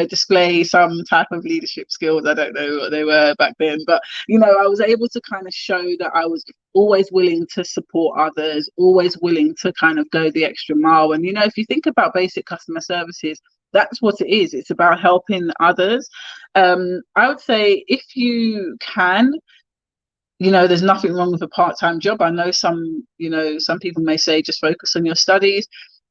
display some type of leadership skills. I don't know what they were back then, but I was able to kind of show that I was always willing to support others, always willing to kind of go the extra mile. And if you think about basic customer services, that's what it is. It's about helping others. I would say, if you can, there's nothing wrong with a part-time job. I know some people may say just focus on your studies.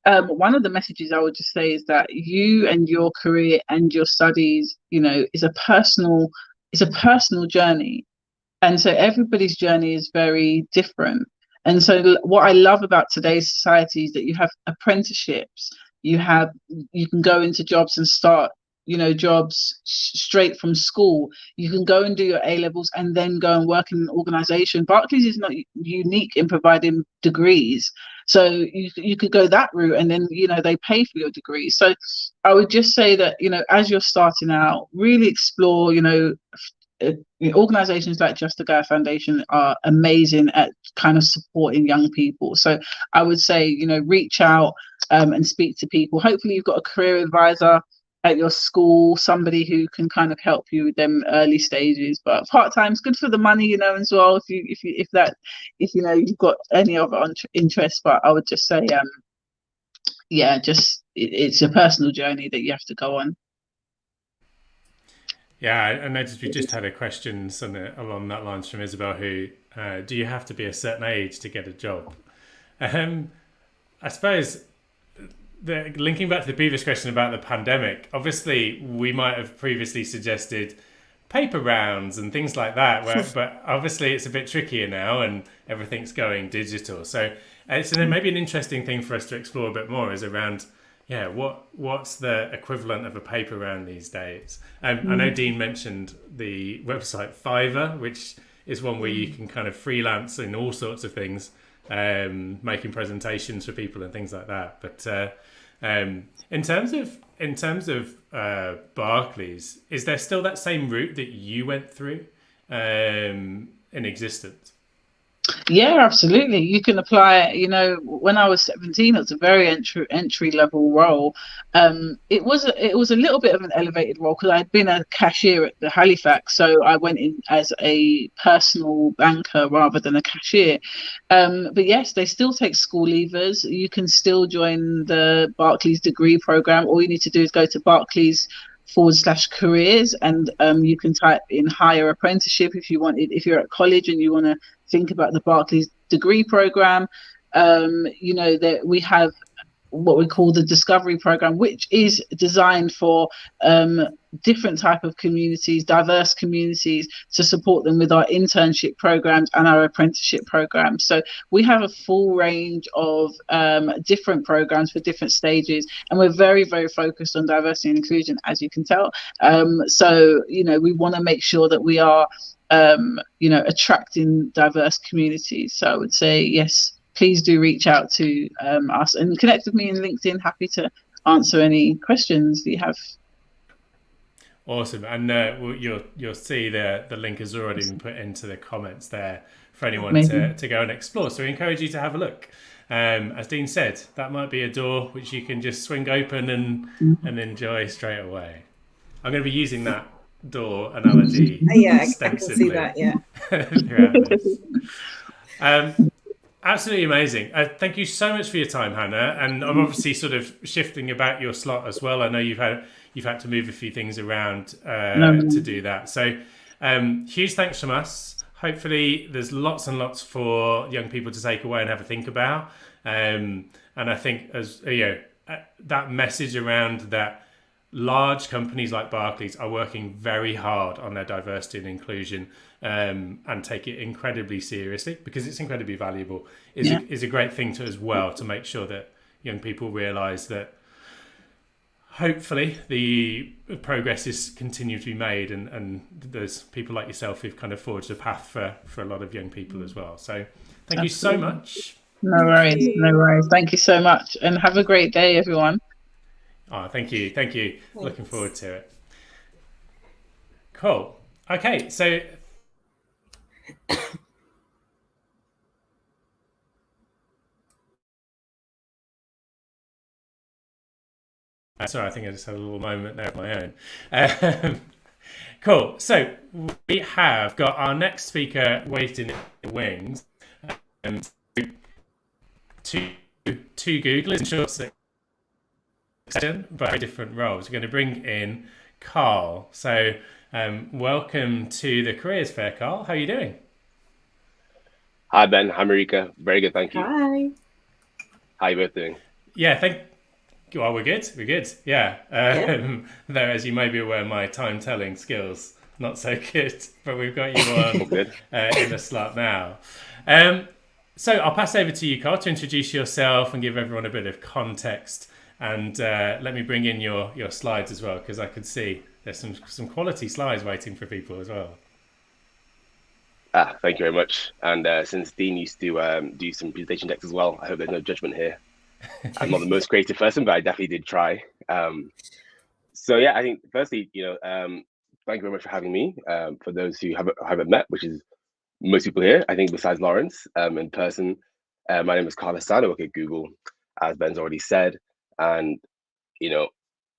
One of the messages I would just say is that you and your career and your studies, is a personal journey. And so everybody's journey is very different. And so what I love about today's society is that you have apprenticeships, you can go into jobs and start jobs straight from school. You can go and do your A levels and then go and work in an organization. Barclays is not unique in providing degrees, so you could go that route, and then they pay for your degree. So I would just say that as you're starting out, really explore. Organizations like Just a Guy Foundation are amazing at kind of supporting young people. So I would say reach out and speak to people. Hopefully you've got a career advisor at your school, somebody who can kind of help you with them early stages. But part-time's good for the money, as well, if you've got any other interest. But I would just say it's a personal journey that you have to go on. Yeah, I noticed we just had a question along that lines from Isabel, who, do you have to be a certain age to get a job? I suppose, linking back to the previous question about the pandemic, obviously we might have previously suggested paper rounds and things like that, but obviously it's a bit trickier now and everything's going digital. So maybe an interesting thing for us to explore a bit more is around, what's the equivalent of a paper round these days? I know Dean mentioned the website Fiverr, which is one where you can kind of freelance in all sorts of things, making presentations for people and things like that. But in terms of Barclays, is there still that same route that you went through in existence? Yeah, absolutely. You can apply. When I was 17, it was a very entry level role. It was a little bit of an elevated role because I'd been a cashier at the Halifax, so I went in as a personal banker rather than a cashier. But yes, they still take school leavers. You can still join the Barclays degree program. All you need to do is go to Barclays/careers, and you can type in higher apprenticeship if you're at college and you want to think about the Barclays degree program. That we have what we call the discovery program, which is designed for different type of communities, diverse communities, to support them with our internship programs and our apprenticeship programs. So we have a full range of different programs for different stages, and we're very, very focused on diversity and inclusion, as you can tell. So we want to make sure that we are attracting diverse communities. So I would say yes, please do reach out to us and connect with me in LinkedIn. Happy to answer any questions that you have. Awesome. And you'll see the link has already been put into the comments there for anyone to go and explore. So we encourage you to have a look. As Dean said, that might be a door which you can just swing open and enjoy straight away. I'm going to be using that door analogy extensively. I can see that, absolutely amazing. Thank you so much for your time, Hannah. And I'm obviously sort of shifting about your slot as well. I know you've had to move a few things around to do that. So huge thanks from us. Hopefully there's lots and lots for young people to take away and have a think about. And I think that message around that large companies like Barclays are working very hard on their diversity and inclusion and take it incredibly seriously because it's incredibly valuable is a great thing to as well to make sure that young people realise that hopefully the progress is continued to be made, and there's people like yourself who've kind of forged a path for a lot of young people as well. So thank you so much. No worries, no worries. Thank you so much, and have a great day, everyone. Oh, thank you. Thanks. Looking forward to it. Cool. Okay, so sorry, I think I just had a little moment there of my own. Cool. So we have got our next speaker waiting in the wings. Two Googlers in short succession, but very different roles. We're going to bring in Carl. So welcome to the Careers Fair, Carl. How are you doing? Hi, Ben. Hi, Marika. Very good, thank you. Hi. How are you both doing? Yeah, well, we're good. We're good. Yeah. Though, as you may be aware, my time telling skills not so good, but we've got you on in the slot now. So I'll pass over to you, Carl, to introduce yourself and give everyone a bit of context. And let me bring in your slides as well, because I could see there's some quality slides waiting for people as well. Thank you very much. And since Dean used to do some presentation decks as well, I hope there's no judgment here. I'm not the most creative person, but I definitely did try. So yeah, I think firstly, thank you very much for having me. For those who haven't met, which is most people here, I think besides Lawrence, in person. My name is Carl Hassan. I work at Google, as Ben's already said. And,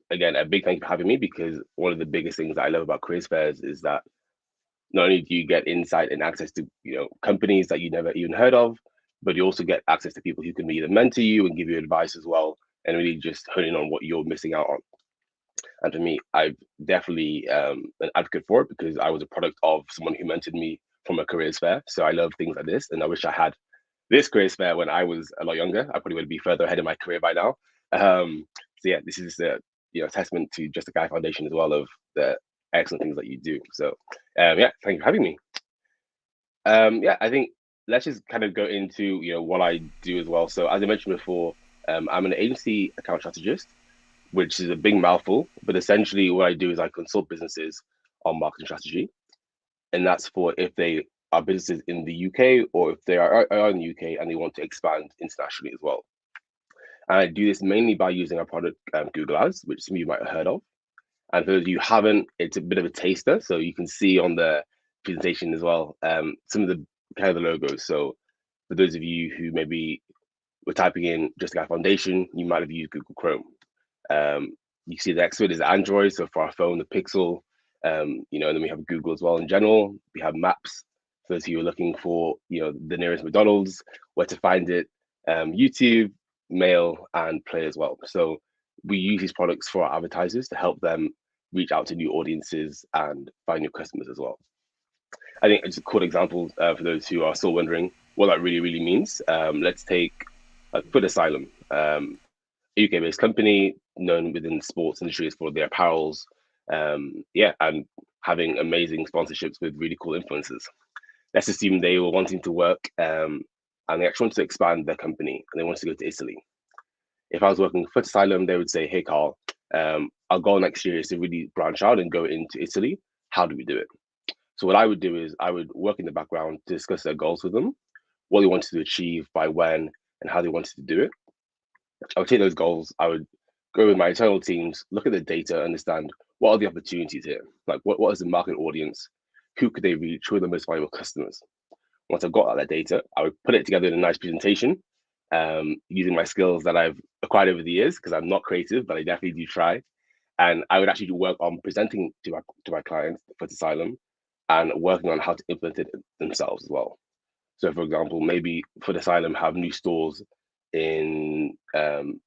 again, a big thank you for having me, because one of the biggest things that I love about careers fairs is that not only do you get insight and access to, companies that you never even heard of, but you also get access to people who can either mentor you and give you advice as well, and really just hone in on what you're missing out on. And for me, I've definitely an advocate for it, because I was a product of someone who mentored me from a careers fair. So I love things like this, and I wish I had this careers fair when I was a lot younger. I probably would be further ahead in my career by now. So yeah, this is a testament to Just a Guy Foundation as well, of the excellent things that you do. So yeah, thank you for having me. Yeah, I think let's just kind of go into what I do as well. So as I mentioned before, I'm an agency account strategist, which is a big mouthful, but essentially what I do is I consult businesses on marketing strategy. And that's for if they are businesses in the UK, or if they are in the UK and they want to expand internationally as well. And I do this mainly by using our product, Google Ads, which some of you might have heard of. And for those of you who haven't, it's a bit of a taster. So you can see on the presentation as well, some of the kind of the logos. So for those of you who maybe were typing in Just a Guy Foundation, you might have used Google Chrome. You see the next bit is Android. So for our phone, the Pixel, and then we have Google as well in general. We have Maps for those of you who are looking for, the nearest McDonald's, where to find it, YouTube, Mail, and Play as well. So we use these products for our advertisers to help them reach out to new audiences and find new customers as well. I think it's a cool example for those who are still wondering what that really, really means. Let's take Foot Asylum, a UK-based company known within the sports industry for their apparels, and having amazing sponsorships with really cool influencers. Let's assume they were wanting to work and they actually wanted to expand their company and they wanted to go to Italy. If I was working with Foot Asylum, they would say, hey, Carl, our goal next year is to really branch out and go into Italy. How do we do it? So what I would do is I would work in the background to discuss their goals with them, what they wanted to achieve, by when, and how they wanted to do it. I would take those goals, I would go with my internal teams, look at the data, understand what are the opportunities here? Like what is the market audience? Who could they reach? Who are the most valuable customers? Once I've got all that data, I would put it together in a nice presentation, using my skills that I've acquired over the years, because I'm not creative, but I definitely do try. And I would actually work on presenting to my clients for Asylum and working on how to implement it themselves as well. So for example, maybe Foot Asylum have new stores in the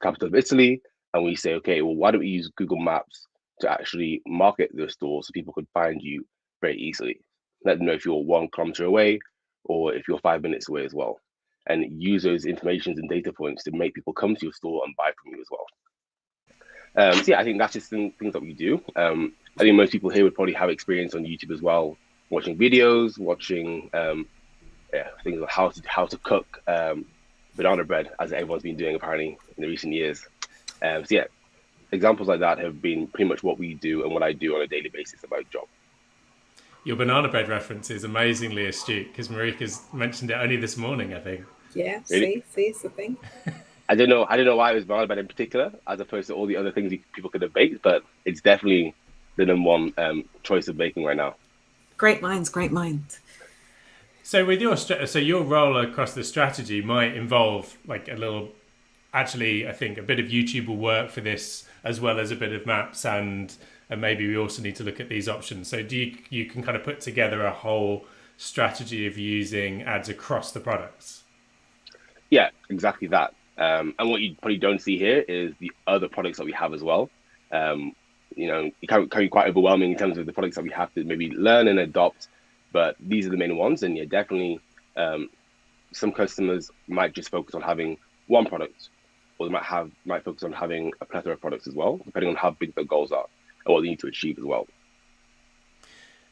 capital of Italy, and we say, okay, well, why don't we use Google Maps to actually market those stores so people could find you very easily? Let them know if you're 1 kilometer away or if you're 5 minutes away as well, and use those informations and data points to make people come to your store and buy from you as well. So yeah, I think that's just things that we do. I think most people here would probably have experience on YouTube as well, watching videos, watching things like how to cook banana bread, as everyone's been doing apparently in the recent years. So yeah, examples like that have been pretty much what we do and what I do on a daily basis at my job. Your banana bread reference is amazingly astute because Marika's mentioned it only this morning, I think. Yeah, Really? see, it's the thing. I don't know why it was banana bread in particular, as opposed to all the other things people could have baked, but it's definitely the number one choice of baking right now. Great minds, great minds. So with your role across the strategy might involve like actually, I think a bit of YouTube will work for this as well as a bit of maps, and maybe we also need to look at these options. So do you can kind of put together a whole strategy of using ads across the products? Yeah, exactly that. And what you probably don't see here is the other products that we have as well. It can be quite overwhelming in terms of the products that we have to maybe learn and adopt, but these are the main ones. And yeah, definitely some customers might just focus on having one product, or they might focus on having a plethora of products as well, depending on how big their goals are and what they need to achieve as well.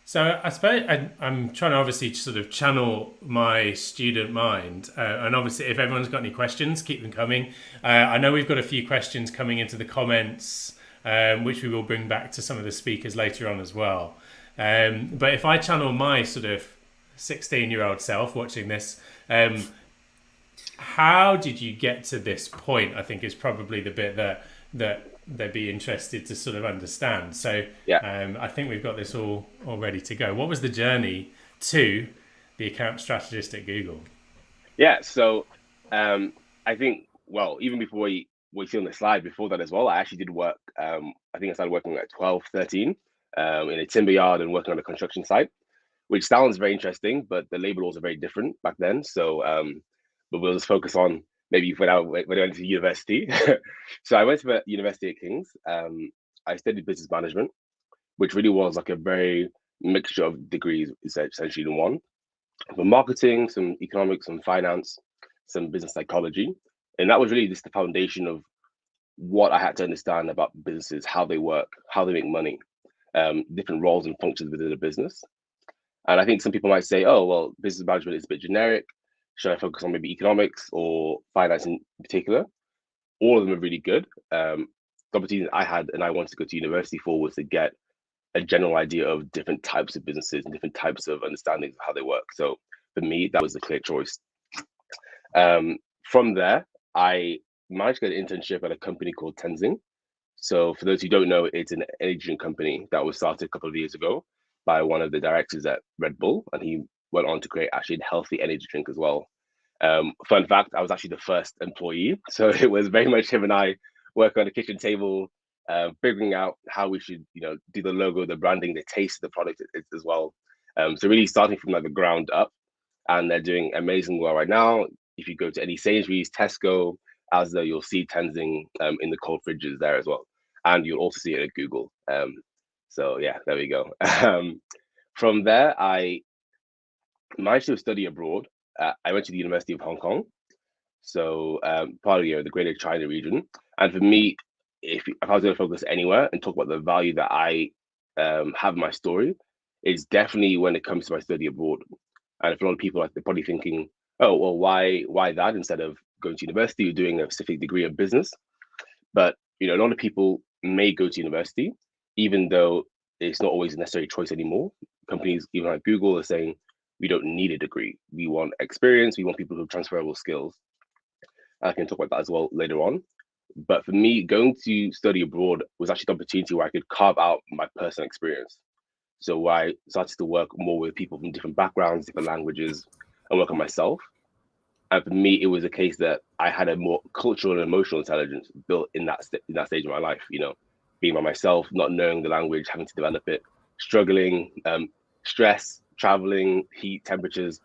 So I suppose I'm trying to obviously sort of channel my student mind, and obviously if everyone's got any questions, keep them coming. I know we've got a few questions coming into the comments, which we will bring back to some of the speakers later on as well. But if I channel my sort of 16-year-old self watching this, how did you get to this point? I think is probably the bit that they'd be interested to sort of understand. So yeah. I think we've got this all ready to go. What was the journey to the account strategist at Google? Yeah, so I think, well, even before we see on the slide, before that as well, I actually did work. I think I started working at 12, 13 in a timber yard and working on a construction site, which sounds very interesting, but the labor laws are very different back then. So, but we'll just focus on maybe when I went to university. So I went to university at King's. I studied business management, which really was like a very mixture of degrees, essentially in one. From marketing, some economics, some finance, some business psychology. And that was really just the foundation of what I had to understand about businesses, how they work, how they make money, different roles and functions within a business. And I think some people might say, oh, well, business management is a bit generic. Should I focus on maybe economics or finance in particular? All of them are really good. The opportunity I had and I wanted to go to university for was to get a general idea of different types of businesses and different types of understandings of how they work. So for me, that was a clear choice. From there, I managed to get an internship at a company called Tenzing. So for those who don't know, it's an energy drink company that was started a couple of years ago by one of the directors at Red Bull, and he went on to create actually a healthy energy drink as well. Fun fact, I was actually the first employee. So it was very much him and I working on the kitchen table, figuring out how we should, do the logo, the branding, the taste of the product as well. So really starting from like the ground up, and they're doing amazing well right now. If you go to any Sainsbury's, Tesco, Asda, you'll see Tenzing in the cold fridges there as well. And you'll also see it at Google. So yeah, there we go. From there, I managed to study abroad. I went to the University of Hong Kong, so part of the Greater China region. And for me, if I was going to focus anywhere and talk about the value that I have in my story, it's definitely when it comes to my study abroad. And for a lot of people, they're probably thinking, oh, well, why that instead of going to university or doing a specific degree of business? But a lot of people may go to university, even though it's not always a necessary choice anymore. Companies, even like Google, are saying, we don't need a degree. We want experience. We want people who have transferable skills. I can talk about that as well later on. But for me, going to study abroad was actually the opportunity where I could carve out my personal experience. So I started to work more with people from different backgrounds, different languages, and work on myself. And for me, it was a case that I had a more cultural and emotional intelligence built in that stage of my life. Being by myself, not knowing the language, having to develop it, struggling, stress, traveling, heat, temperatures.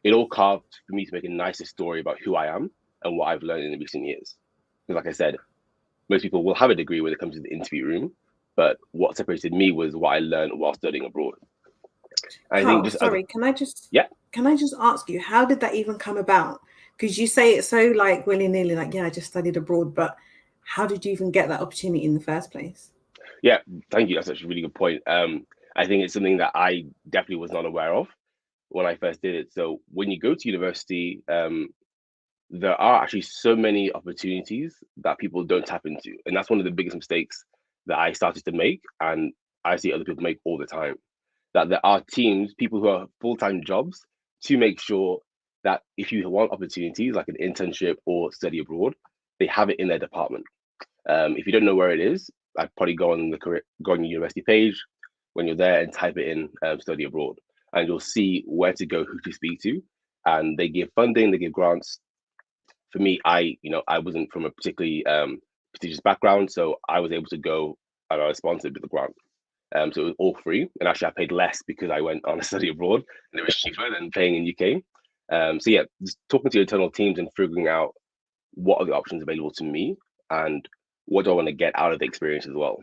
It all carved for me to make a nicer story about who I am and what I've learned in the recent years. Because like I said, most people will have a degree when it comes to the interview room, but what separated me was what I learned while studying abroad. Carl, can I just ask you, how did that even come about? Because you say it so like willy-nilly, like, yeah, I just studied abroad, but how did you even get that opportunity in the first place? Yeah, thank you. That's actually a really good point. I think it's something that I definitely was not aware of when I first did it. So when you go to university, there are actually so many opportunities that people don't tap into. And that's one of the biggest mistakes that I started to make, and I see other people make all the time. That there are teams, people who are full-time jobs, to make sure that if you want opportunities like an internship or study abroad, they have it in their department. If you don't know where it is, I'd probably go on the university page when you're there and type it in study abroad, and you'll see where to go, who to speak to, and they give funding, they give grants. For me, I wasn't from a particularly prestigious background, so I was able to go and I was sponsored with the grant. So it was all free, and actually I paid less because I went on a study abroad, and it was cheaper than paying in UK. So yeah, just talking to your internal teams and figuring out what are the options available to me and what do I want to get out of the experience as well.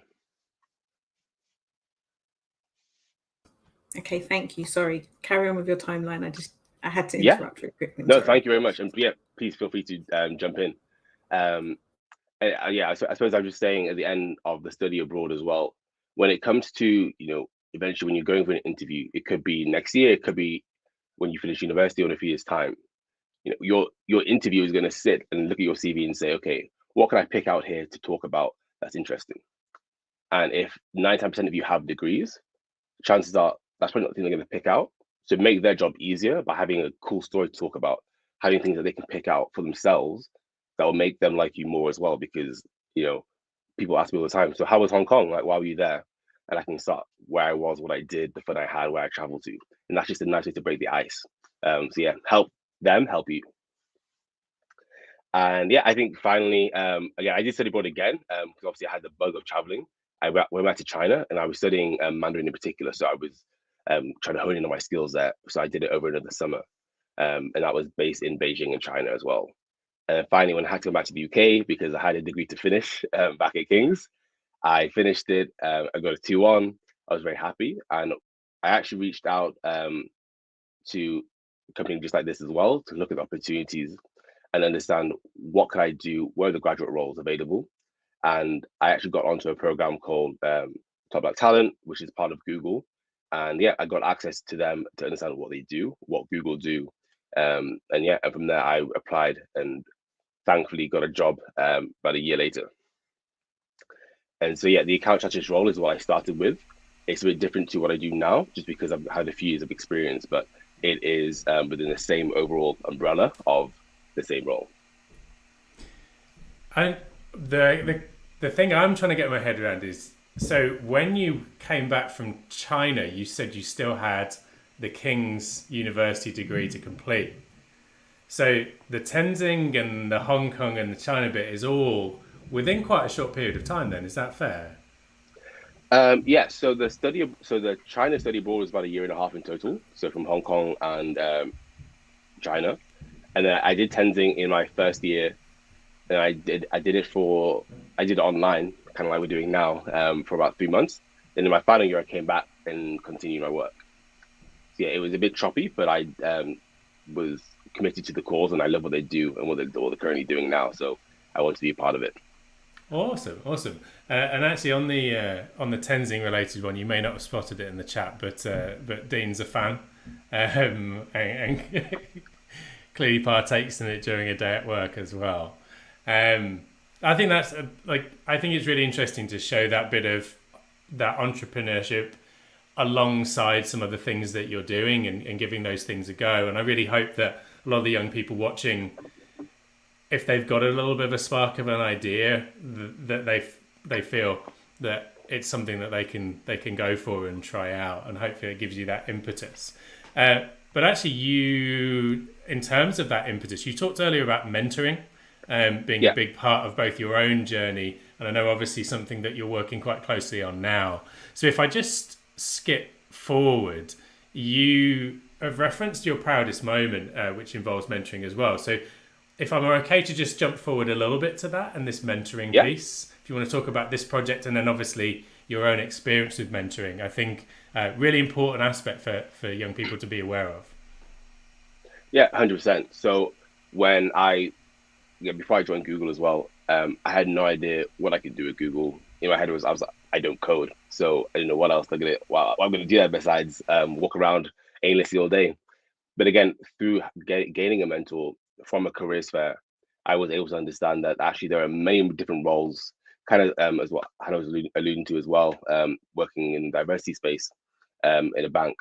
Okay, thank you. Sorry, carry on with your timeline. I had to Yeah. interrupt really quickly. No, Sorry. thank you very much, and yeah, please feel free to jump in. Yeah, I suppose I was just saying at the end of the study abroad as well, when it comes to, eventually when you're going for an interview, it could be next year, it could be when you finish university or in a few years' time. Your interview is going to sit and look at your CV and say, okay, what can I pick out here to talk about that's interesting? And if 99% of you have degrees, chances are that's probably not the thing they're going to pick out. So make their job easier by having a cool story to talk about, having things that they can pick out for themselves that will make them like you more as well. Because people ask me all the time, so how was Hong Kong? Like, why were you there? And I can start where I was, what I did, the fun I had, where I traveled to, and that's just a nice way to break the ice. So yeah, help them help you. And yeah, I think finally, again, I did study abroad again because obviously I had the bug of traveling. I went back to China and I was studying Mandarin in particular. So I was trying to hone in on my skills there. So I did it over another summer. And that was based in Beijing and China as well. And then finally, when I had to go back to the UK because I had a degree to finish back at King's, I finished it. I got a 2-1. I was very happy. And I actually reached out to a company just like this as well to look at opportunities and understand what can I do, where are the graduate roles available. And I actually got onto a program called Top Black Talent, which is part of Google. And yeah, I got access to them to understand what they do, what Google do. And yeah, and from there I applied and thankfully got a job about a year later. And so yeah, the account strategist role is what I started with. It's a bit different to what I do now, just because I've had a few years of experience, but it is within the same overall umbrella of the same role. And the thing I'm trying to get my head around is, so when you came back from China, you said you still had the King's University degree to complete. So the Tenzing and the Hong Kong and the China bit is all within quite a short period of time then, is that fair? Yeah, so the China study abroad was about a year and a half in total. So from Hong Kong and China. And then I did Tenzing in my first year. And I did it online, kind of like we're doing now, for about 3 months. And in my final year, I came back and continued my work. So yeah, it was a bit choppy, but I was committed to the cause, and I love what they do and what they're currently doing now. So I want to be a part of it. Awesome. And actually, on the Tenzing related one, you may not have spotted it in the chat, but Dean's a fan, and clearly partakes in it during a day at work as well. I think that's I think it's really interesting to show that bit of that entrepreneurship alongside some of the things that you're doing and giving those things a go. And I really hope that a lot of the young people watching, if they've got a little bit of a spark of an idea, that they feel that it's something that they can go for and try out, and hopefully it gives you that impetus. But actually, in terms of that impetus, you talked earlier about mentoring being a big part of both your own journey, and I know obviously something that you're working quite closely on now. So if I just skip forward, you have referenced your proudest moment, which involves mentoring as well. So if I'm okay to just jump forward a little bit to that and this mentoring piece, if you want to talk about this project and then obviously your own experience with mentoring, I think really important aspect for young people to be aware of. Yeah, 100%. So before I joined Google as well, I had no idea what I could do at Google. In my head I was like, I don't code, so I didn't know what else I'm gonna do that besides walk around aimlessly all day. But again, through gaining a mentor, from a careers fair, I was able to understand that actually there are many different roles, kind of as what Hannah was alluding to as well, working in the diversity space in a bank.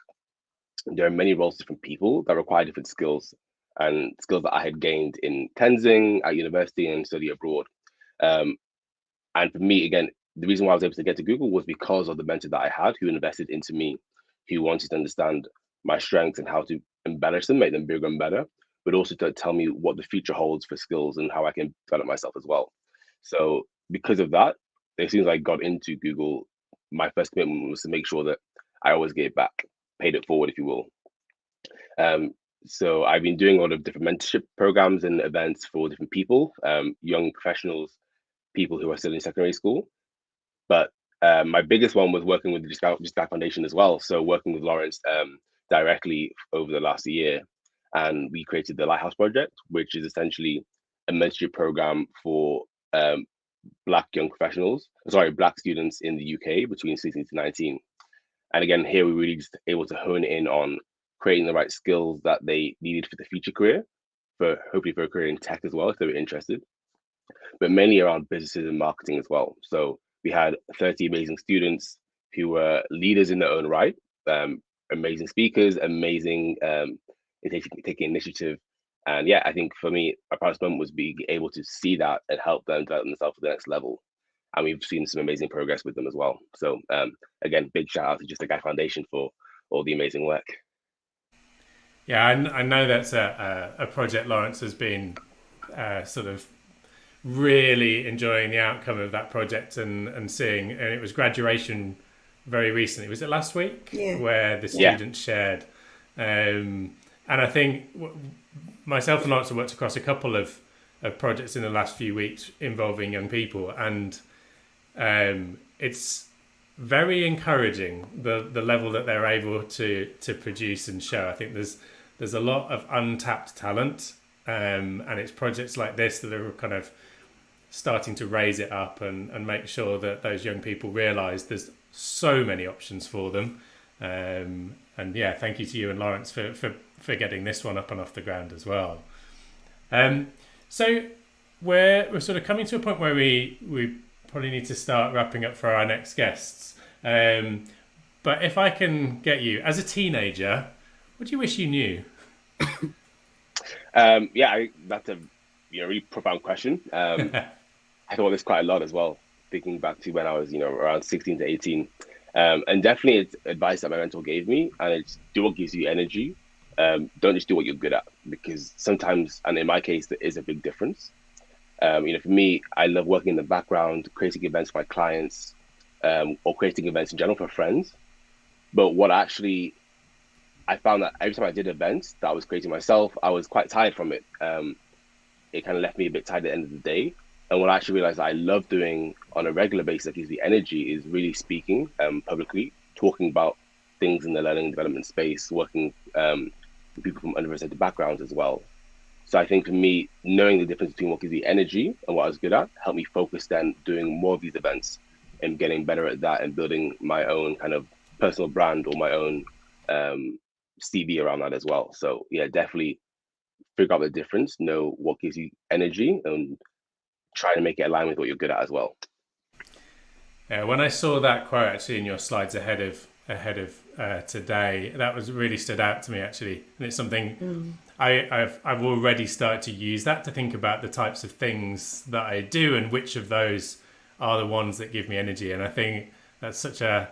There are many roles, different people that require different skills, and skills that I had gained in Tenzing at university and study abroad. Um, and for me, again, the reason why I was able to get to Google was because of the mentor that I had who invested into me, who wanted to understand my strengths and how to embellish them, make them bigger and better, but also to tell me what the future holds for skills and how I can develop myself as well. So because of that, as soon as I got into Google, my first commitment was to make sure that I always gave back, paid it forward, if you will. Um, so I've been doing a lot of different mentorship programs and events for different people, young professionals, people who are still in secondary school. But my biggest one was working with the JAGF Foundation as well. So working with Lawrence directly over the last year, and we created the Lighthouse Project, which is essentially a mentorship program for Black young professionals, Black students in the UK between 16 to 19. And again, here we really just able to hone in on creating the right skills that they needed for the future career, for hopefully for a career in tech as well, if they were interested, but mainly around businesses and marketing as well. So we had 30 amazing students who were leaders in their own right, amazing speakers, amazing taking initiative. And yeah, I think for me, my proudest moment was being able to see that and help them develop themselves to the next level. And we've seen some amazing progress with them as well. So again, big shout out to just the JAGF Foundation for all the amazing work. Yeah, I know that's a project Lawrence has been sort of really enjoying the outcome of that project and seeing, and it was graduation very recently. Was it last week? Yeah. Where the students shared. And I think myself and Lawrence have worked across a couple of projects in the last few weeks involving young people, and it's very encouraging the level that they're able to produce and show. I think there's a lot of untapped talent, and it's projects like this that are kind of starting to raise it up and make sure that those young people realise there's so many options for them. And yeah, thank you to you and Lawrence for getting this one up and off the ground as well. So we're sort of coming to a point where we probably need to start wrapping up for our next guests. But if I can get you, as a teenager, what do you wish you knew? That's a really profound question. I thought this quite a lot as well, thinking back to when I was around 16 to 18. And definitely it's advice that my mentor gave me, and it's do what gives you energy. Don't just do what you're good at, because sometimes, and in my case, there is a big difference. For me, I love working in the background, creating events for my clients, or creating events in general for friends. But what actually, I found that every time I did events that I was creating myself, I was quite tired from it. It kind of left me a bit tired at the end of the day. And what I actually realized that I love doing on a regular basis that gives me energy is really speaking publicly, talking about things in the learning and development space, working with people from underrepresented backgrounds as well. So I think for me, knowing the difference between what gives me energy and what I was good at helped me focus then doing more of these events and getting better at that and building my own kind of personal brand or my own CV around that as well. So yeah, definitely figure out the difference, know what gives you energy, and try to make it align with what you're good at as well. Yeah, when I saw that quote actually in your slides ahead of today, that was really stood out to me actually, and it's something I've already started to use that to think about the types of things that I do and which of those are the ones that give me energy. And I think that's such a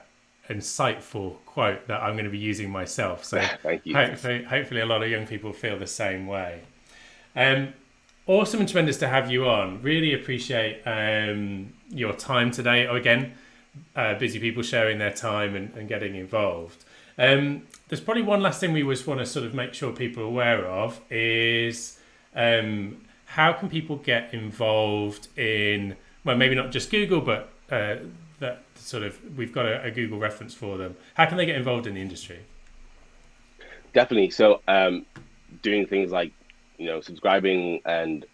insightful quote that I'm going to be using myself. So thank you. Hopefully a lot of young people feel the same way. Awesome and tremendous to have you on. Really appreciate your time today. Again, busy people sharing their time and getting involved. There's probably one last thing we just want to sort of make sure people are aware of is how can people get involved in, well, maybe not just Google, but that sort of, we've got a Google reference for them. How can they get involved in the industry? Definitely. So doing things like subscribing and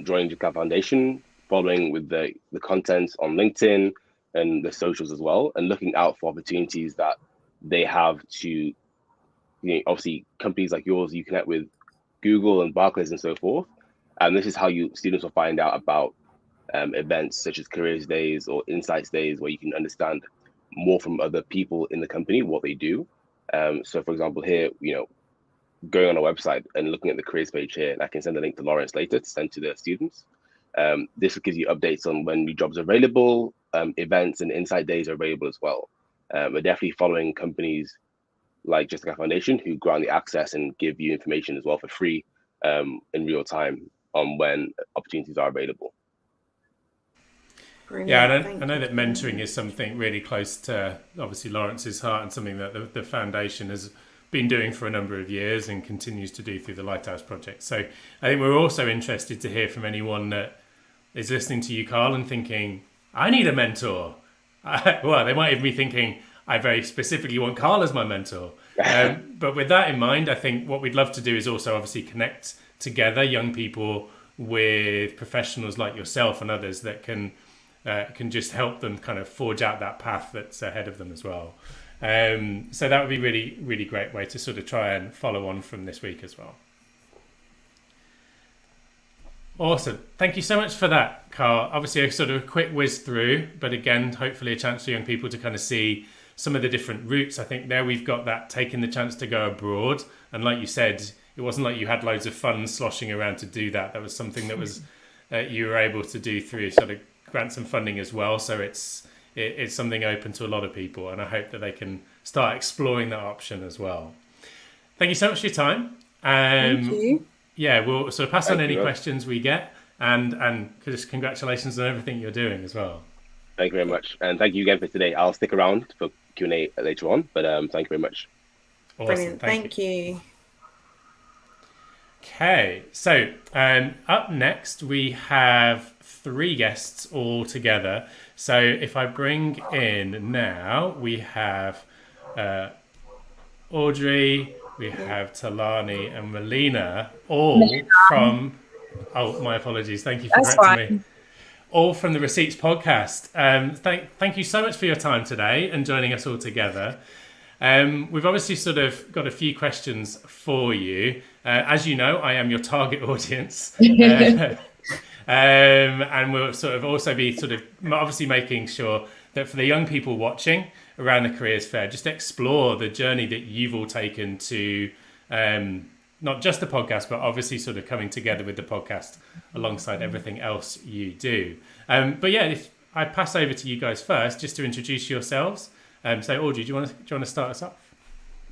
joining JAGF Foundation, following with the content on LinkedIn and the socials as well, and looking out for opportunities that they have to, obviously companies like yours, you connect with Google and Barclays and so forth, This is how students will find out about events such as careers days or insights days, where you can understand more from other people in the company, what they do. So for example, here, going on our website and looking at the careers page here, and I can send a link to Lawrence later to send to the students. This will give you updates on when new jobs are available, events and insight days are available as well. We're definitely following companies like Jessica Foundation, who grant the access and give you information as well for free in real time on when opportunities are available. Brilliant. Yeah, I know that mentoring is something really close to obviously Lawrence's heart, and something that the foundation has been doing for a number of years and continues to do through the Lighthouse Project. So I think we're also interested to hear from anyone that is listening to you, Carl, and thinking, I need a mentor. Well, they might even be thinking, I very specifically want Carl as my mentor. But with that in mind, I think what we'd love to do is also obviously connect together young people with professionals like yourself and others that can just help them kind of forge out that path that's ahead of them as well. So that would be really, really great way to sort of try and follow on from this week as well. Awesome. Thank you so much for that, Carl. Obviously, a sort of a quick whiz through, but again, hopefully a chance for young people to kind of see some of the different routes. I think there we've got that taking the chance to go abroad. And like you said, it wasn't like you had loads of funds sloshing around to do that. That was something that was you were able to do through sort of grants and funding as well. So it's something open to a lot of people, and I hope that they can start exploring that option as well. Thank you so much for your time. Thank you. Yeah, we'll sort of pass on any questions we get, and just congratulations on everything you're doing as well. Thank you very much, and thank you again for today. I'll stick around for Q&A later on, but thank you very much. Awesome. Brilliant. Thank you. Okay, so up next we have 3 guests all together. So if I bring in now, we have Audrey, we have Talani and Melina, all from... Oh, my apologies. Thank you for correcting me. All from the Receipts podcast. Thank you so much for your time today and joining us all together. We've obviously sort of got a few questions for you. As you know, I am your target audience. And we'll sort of also be sort of obviously making sure that for the young people watching around the Careers Fair, just explore the journey that you've all taken to not just the podcast, but obviously sort of coming together with the podcast alongside everything else you do. But yeah, if I pass over to you guys first, just to introduce yourselves. So Audrey, do you want to start us off?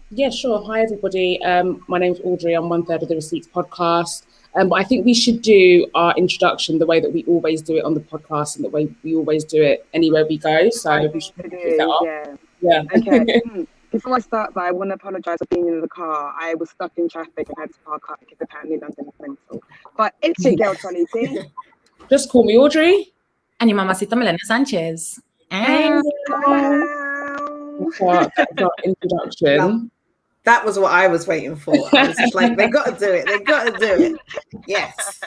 Yeah, sure. Hi, everybody. My name's Audrey. I'm 1/3 of the Receipts podcast. But I think we should do our introduction the way that we always do it on the podcast and the way we always do it anywhere we go. So we should pick that up. Yeah. Okay. Before I start, I want to apologise for being in the car. I was stuck in traffic and had to park up because apparently London is mental. But it's your girl, Tolly. Just call me Audrey. And your mamacita Melena Sanchez. That's our introduction. That was what I was waiting for. I was just like, they got to do it. They got to do it. Yes.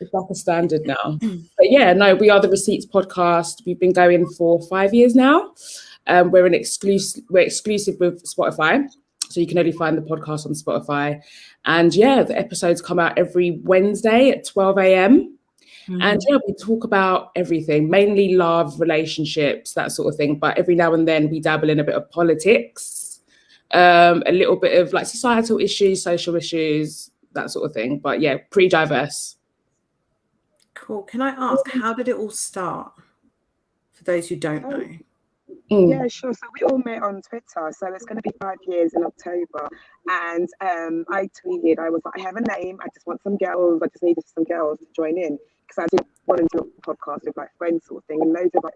It's like a standard now. But yeah, no, we are the Receipts podcast. We've been going for 5 years now. We're exclusive with Spotify. So you can only find the podcast on Spotify. And yeah, the episodes come out every Wednesday at 12 a.m. And yeah, we talk about everything, mainly love, relationships, that sort of thing. But every now and then we dabble in a bit of politics. A little bit of like societal issues, social issues, that sort of thing. But yeah, pretty diverse. Cool. Can I ask, how did it all start? For those who don't know. Yeah, sure. So we all met on Twitter. So it's going to be 5 years in October. And I tweeted, I was like, I have a name. I just want some girls. I just needed some girls to join in. Because I didn't want to do a podcast with like friends sort of thing. And loads of like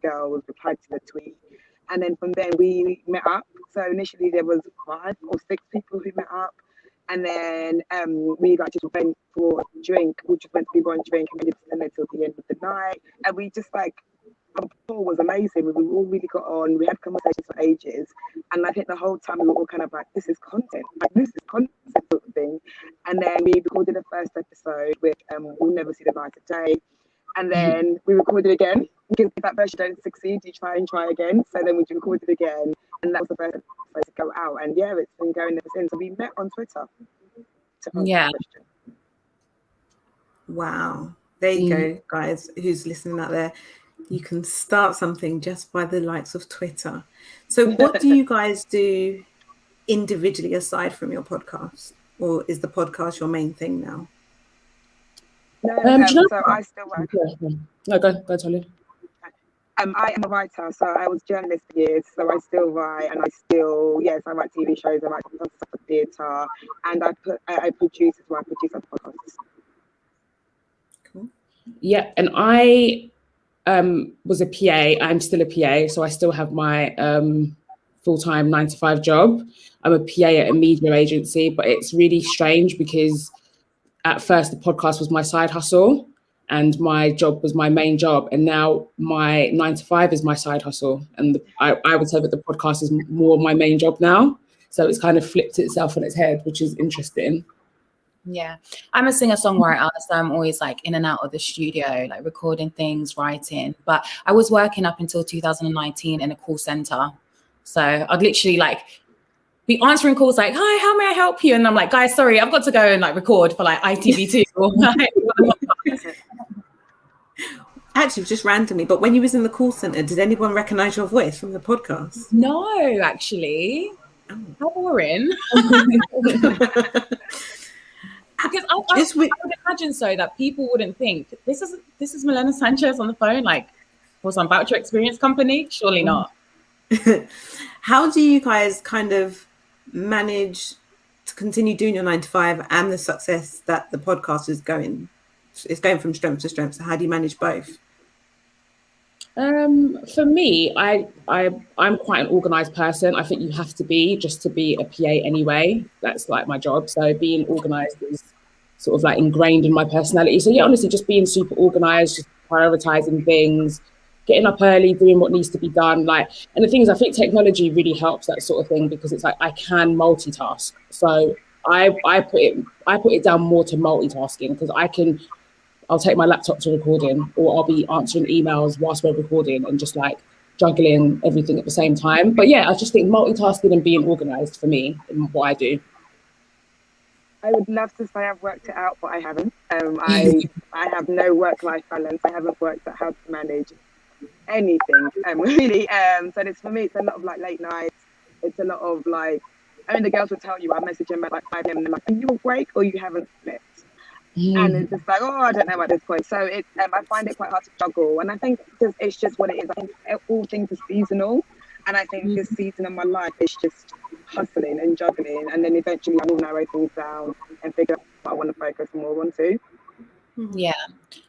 girls replied to the tweet. And then from then we met up. So initially there was 5 or 6 people who met up. And then we like just went for a drink. We just went to go and drink and we just spent it till the end of the night. And we just like, our rapport was amazing. We all really got on. We had conversations for ages. And I think the whole time we were all kind of like, this is content. Like, this is content sort of thing. And then we recorded the first episode with We'll Never See the Light of Day. And then we recorded again. Because if that version don't succeed, you try and try again. So then we recorded again. And that was the first episode to go out. And yeah, it's been going ever since. So we met on Twitter. Yeah. Wow. There you go, guys, who's listening out there. You can start something just by the likes of Twitter. So what do you guys do individually aside from your podcast? Or is the podcast your main thing now? No, Do you know? so I still work. No, go, Tolu. I am a writer, so I was a journalist for years, so I still write, and I write TV shows, I write stuff for theatre, and I produce as well, I produce other podcasts. Cool. Yeah, and I was a PA. I'm still a PA, so I still have my full-time 9-to-5 job. I'm a PA at a media agency, but it's really strange because at first the podcast was my side hustle and my job was my main job, and now my 9-to-5 is my side hustle, and I would say that the podcast is more my main job now. So it's kind of flipped itself on its head, which is interesting. Yeah, I'm a singer-songwriter, so I'm always like in and out of the studio, like recording things, writing. But I was working up until 2019 in a call center. So I'd literally like be answering calls like, "Hi, how may I help you?" And I'm like, "Guys, sorry, I've got to go and like record for like ITV2." Actually, just randomly, but when you was in the call center, did anyone recognize your voice from the podcast? No, actually. How boring. Because I would imagine so that people wouldn't think this is Milena Sanchez on the phone, like for some voucher experience company. Surely not. How do you guys kind of manage to continue doing your 9-to-5 and the success that the podcast is going? It's going from strength to strength. So how do you manage both? For me, I'm quite an organized person. I think you have to be just to be a PA anyway. That's like my job. So being organized is sort of like ingrained in my personality. So yeah, honestly, just being super organized, just prioritizing things, getting up early, doing what needs to be done. Like, and the thing is, I think technology really helps that sort of thing because it's like I can multitask. So I put it down more to multitasking because I'll take my laptop to recording, or I'll be answering emails whilst we're recording and just like juggling everything at the same time. But yeah, I just think multitasking and being organized for me in what I do. I would love to say I've worked it out, but I haven't. I have no work-life balance. I haven't worked out how to manage anything, really. So it's for me, it's a lot of like late nights. It's a lot of like, I mean, the girls will tell you, I message them at like 5 a.m. and they're like, "Are you awake or you haven't slept?" And it's just like, oh, I don't know at this point. So it's I find it quite hard to juggle, and I think it's just what it is. I think all things are seasonal, and I think this season of my life is just hustling and juggling, and then eventually I will narrow things down and figure out what I want to focus more on too. Yeah,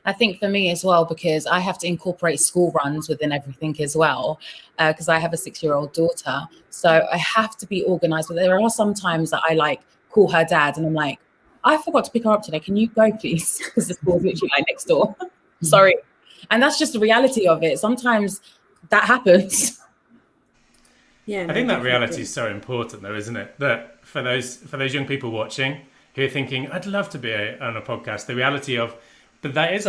I think for me as well, because I have to incorporate school runs within everything as well, because I have a 6-year-old daughter. So I have to be organized. But there are some times that I like call her dad and I'm like, "I forgot to pick her up today. Can you go, please?" Because the school's literally like next door. Sorry. And that's just the reality of it. Sometimes that happens. Yeah, I think that reality is so important, though, isn't it? That for those young people watching who are thinking, "I'd love to be on a podcast," the reality of that is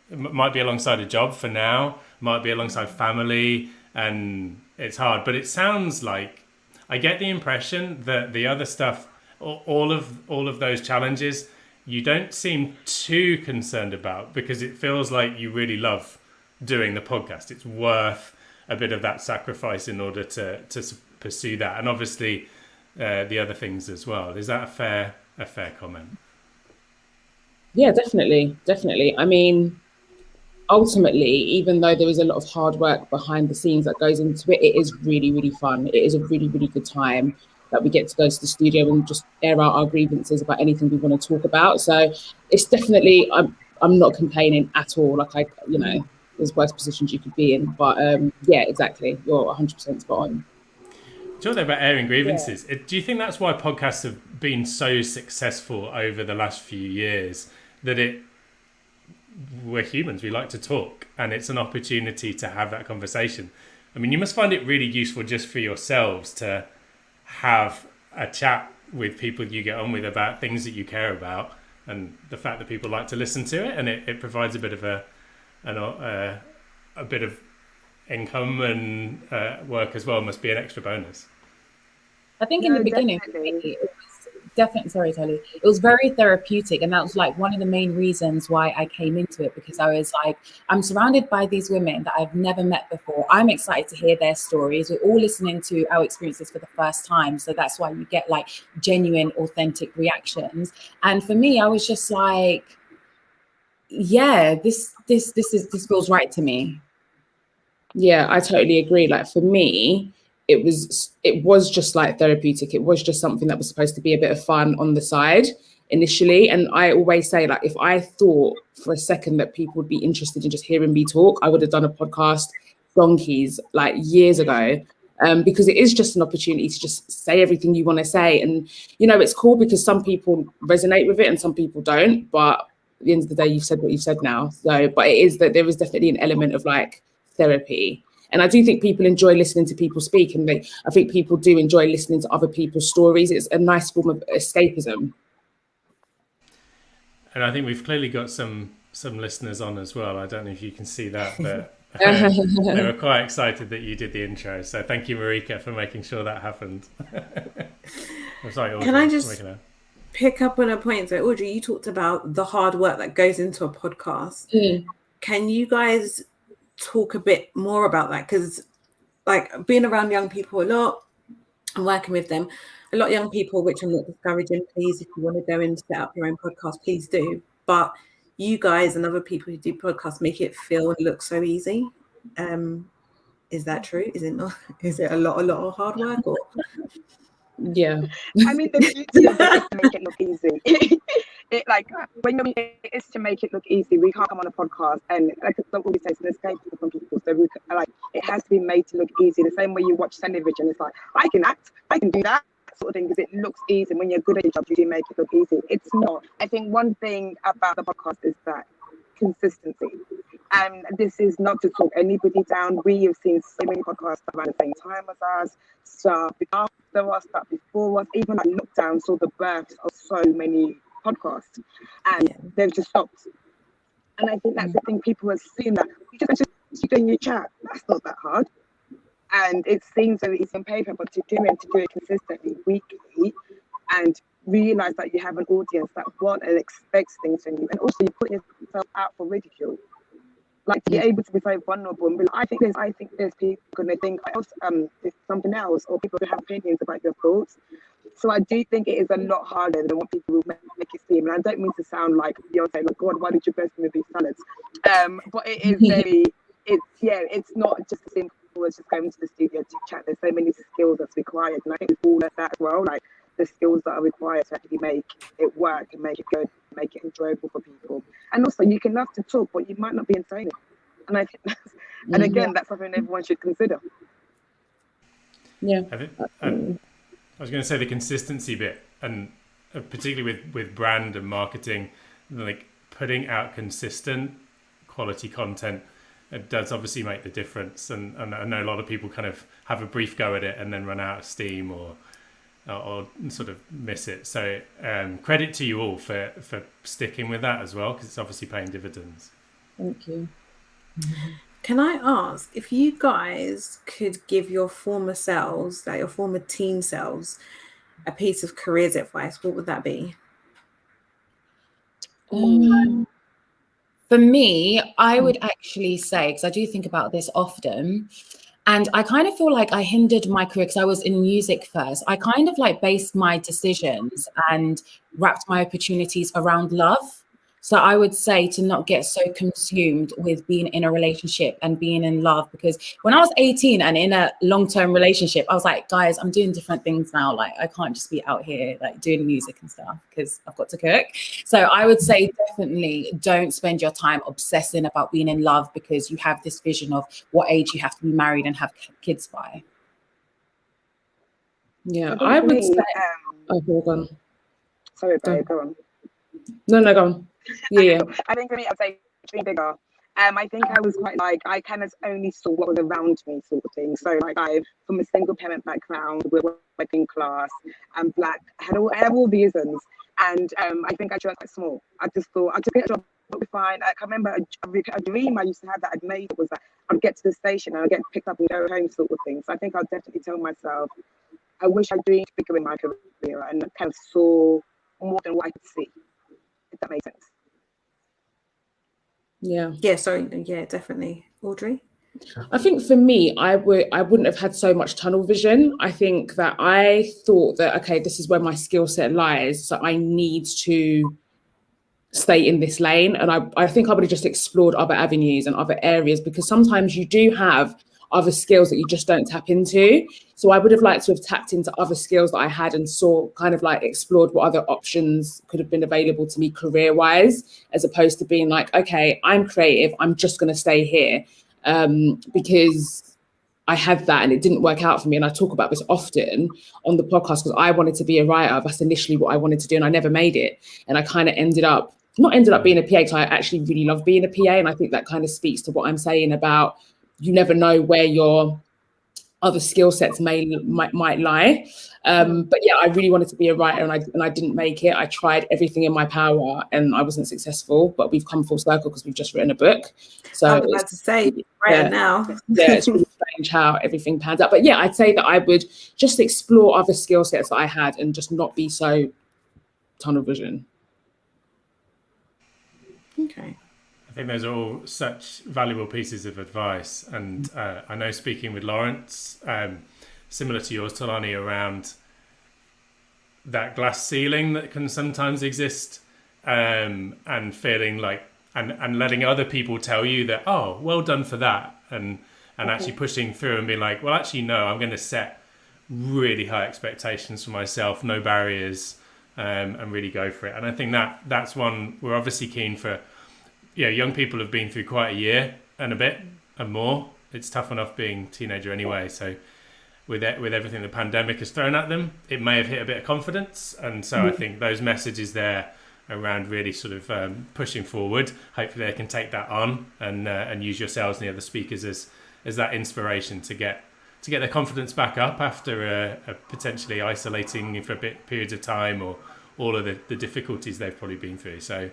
might be alongside a job for now, might be alongside family, and it's hard. But it sounds like I get the impression that the other stuff, all of those challenges, you don't seem too concerned about because it feels like you really love doing the podcast. It's worth a bit of that sacrifice in order to pursue that, and obviously the other things as well. Is that a fair comment? Yeah, definitely. I mean, ultimately, even though there is a lot of hard work behind the scenes that goes into it, it is really, really fun. It is a really, really good time that we get to go to the studio and just air out our grievances about anything we want to talk about. So it's definitely, I'm not complaining at all. Like there's worse positions you could be in, but yeah, exactly. You're 100% spot on. Talking about airing grievances, do you think that's why podcasts have been so successful over the last few years? That we're humans, we like to talk, and it's an opportunity to have that conversation. I mean, you must find it really useful just for yourselves to have a chat with people you get on with about things that you care about, and the fact that people like to listen to it, and it provides a bit of a bit of income and work as well. Must be an extra bonus. I think in the beginning, it was definitely, sorry, Tolly. It was very therapeutic, and that was like one of the main reasons why I came into it, because I was like, I'm surrounded by these women that I've never met before. I'm excited to hear their stories. We're all listening to our experiences for the first time, so that's why you get like genuine, authentic reactions. And for me, I was just like, yeah, this feels right to me. Yeah, I totally agree. Like for me, it was just like therapeutic. It was just something that was supposed to be a bit of fun on the side initially. And I always say, like, if I thought for a second that people would be interested in just hearing me talk, I would have done a podcast donkeys like years ago. Because it is just an opportunity to just say everything you want to say. And, you know, it's cool because some people resonate with it and some people don't. But at the end of the day, you've said what you've said now. So, but it is that there is definitely an element of like therapy. And I do think people enjoy listening to people speak, and I think people do enjoy listening to other people's stories. It's a nice form of escapism. And I think we've clearly got some listeners on as well. I don't know if you can see that, but they were quite excited that you did the intro. So thank you, Marika, for making sure that happened. I'm sorry, Audrey, can I just pick up on a point? So Audrey, you talked about the hard work that goes into a podcast. Can you guys talk a bit more about that? Because like being around young people a lot and working with them, a lot of young people, which I'm not discouraging, please, if you want to go and set up your own podcast, please do. But you guys and other people who do podcasts make it feel and look so easy. Is that true? Is it not? Is it a lot of hard work? Or yeah, I mean, the beauty of it is to make it look easy. It like when it is to make it look easy. We can't come on a podcast and like what we say, it's an escape from people. So we like it has to be made to look easy. The same way you watch television, it's like I can act, I can do that sort of thing because it looks easy. And when you're good at your job, you do make it look easy. It's not. I think one thing about the podcast is that consistency. And this is not to talk anybody down. We have seen so many podcasts around the same time as us, start after us, start before us. Even like lockdown saw the birth of so many podcasts, and they've just stopped. And I think that's the thing, people have seen that you just doing your chat. That's not that hard. And it seems very easy on paper, but to do it consistently, weekly, and realize that you have an audience that want and expects things from you, and also you put yourself out for ridicule. Like to be able to be very vulnerable and be like, I think there's people gonna think it's something else, or people who have opinions about your thoughts. So I do think it is a lot harder than what people will make it seem. And I don't mean to sound like Beyonce, like, God, why did you best me these salads? But it is very, it's not just as simple as just going to the studio to chat. There's so many skills that's required, and I think we've all learned that as well. Like the skills that are required to actually make it work and make it good, make it enjoyable for people. And also, you can love to talk, but you might not be entertaining. And I think that's something everyone should consider. Yeah. I was going to say the consistency bit, and particularly with brand and marketing, like putting out consistent quality content, it does obviously make the difference. And I know a lot of people kind of have a brief go at it and then run out of steam or sort of miss it. So credit to you all for sticking with that as well, because it's obviously paying dividends. Thank you. Can I ask if you guys could give your former selves, like your former team selves, a piece of careers advice, what would that be? For me, I would actually say, because I do think about this often, and I kind of feel like I hindered my career because I was in music first. I kind of like based my decisions and wrapped my opportunities around love. So I would say to not get so consumed with being in a relationship and being in love, because when I was 18 and in a long-term relationship, I was like, guys, I'm doing different things now. Like I can't just be out here like doing music and stuff because I've got to cook. So I would say definitely don't spend your time obsessing about being in love because you have this vision of what age you have to be married and have kids by. Yeah, I would say. Hold on. Sorry, babe, go on. No, go on. Yeah. I think for me, I'd say dream bigger. I think I was quite like, I kind of only saw what was around me sort of thing. So like I'm from a single parent background, we're working class, I'm black, I had all the reasons. And I think I was quite small. I just thought, I took a job, would be fine. I can remember a dream I used to have that I'd made was that I'd get to the station and I'd get picked up and go home sort of thing. So I think I'll definitely tell myself, I wish I dreamed bigger in my career and kind of saw more than what I could see, if that makes sense. Yeah, sorry. Yeah, definitely. Audrey? I think for me, I wouldn't have had so much tunnel vision. I think that I thought that, okay, this is where my skill set lies, so I need to stay in this lane. And I think I would have just explored other avenues and other areas, because sometimes you do have other skills that you just don't tap into. So I would have liked to have tapped into other skills that I had and saw, kind of like explored what other options could have been available to me career-wise, as opposed to being like, okay, I'm creative, I'm just going to stay here. Because I had that and it didn't work out for me. And I talk about this often on the podcast because I wanted to be a writer. That's initially what I wanted to do, and I never made it. And I kind of ended up being a PA, because I actually really love being a PA. And I think that kind of speaks to what I'm saying about you never know where your other skill sets might lie. But yeah, I really wanted to be a writer, and I didn't make it. I tried everything in my power and I wasn't successful, but we've come full circle because we've just written a book. So I was about to say, right now. Yeah, it's really strange how everything pans out. But yeah, I'd say that I would just explore other skill sets that I had and just not be so tunnel vision. Okay. I think those are all such valuable pieces of advice. And I know, speaking with Lawrence, similar to yours, Talani, around that glass ceiling that can sometimes exist, and feeling like, and letting other people tell you that, oh, well done for that. And actually pushing through and being like, well, actually, no, I'm going to set really high expectations for myself, no barriers, and really go for it. And I think that's one we're obviously keen for. Young people have been through quite a year and a bit and more. It's tough enough being a teenager anyway. So with everything the pandemic has thrown at them, it may have hit a bit of confidence. And so I think those messages there around really sort of pushing forward, hopefully they can take that on and use yourselves and the other speakers as that inspiration to get their confidence back up after potentially isolating for periods of time, or all of the difficulties they've probably been through. So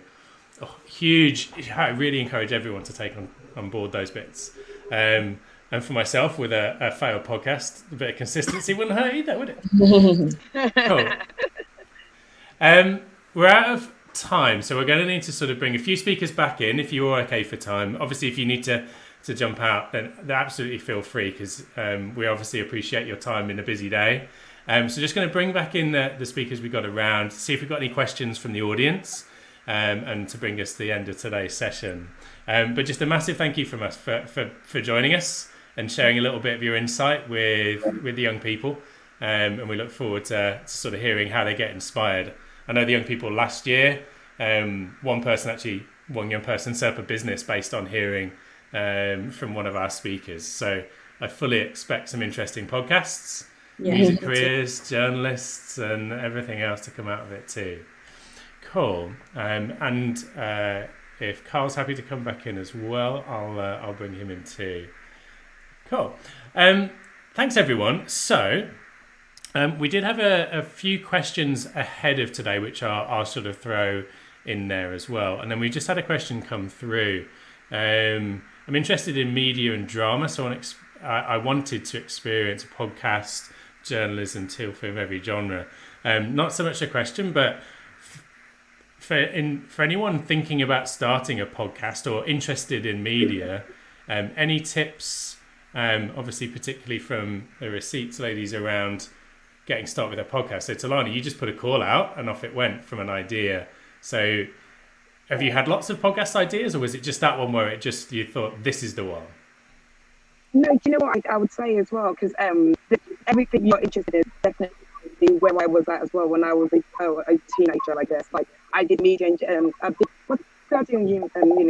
huge. I really encourage everyone to take on board those bits. And for myself, with a failed podcast, a bit of consistency wouldn't hurt either, would it? Cool. We're out of time, so we're going to need to sort of bring a few speakers back in, if you're okay for time. Obviously, if you need to jump out, then absolutely feel free, because we obviously appreciate your time in a busy day. So just going to bring back in the speakers we got around, see if we've got any questions from the audience, and to bring us to the end of today's session. But just a massive thank you from us for joining us and sharing a little bit of your insight with the young people. And we look forward to sort of hearing how they get inspired. I know the young people last year, one young person set up a business based on hearing from one of our speakers. So I fully expect some interesting podcasts, music careers, journalists, and everything else to come out of it too. Cool. And if Carl's happy to come back in as well, I'll bring him in too. Cool. Thanks everyone. So we did have a few questions ahead of today, which I'll sort of throw in there as well. And then we just had a question come through. I'm interested in media and drama, so I wanted to experience podcast, journalism, film, every genre. Not so much a question, but for anyone thinking about starting a podcast or interested in media, any tips, obviously particularly from the receipts ladies, around getting started with a podcast? So Talani, you just put a call out and off it went from an idea. So have you had lots of podcast ideas, or was it just that one where you thought this is the one? No, do you know what I would say as well? Because everything you're interested in is definitely where I was at as well when I was a teenager, I guess. Like I did media and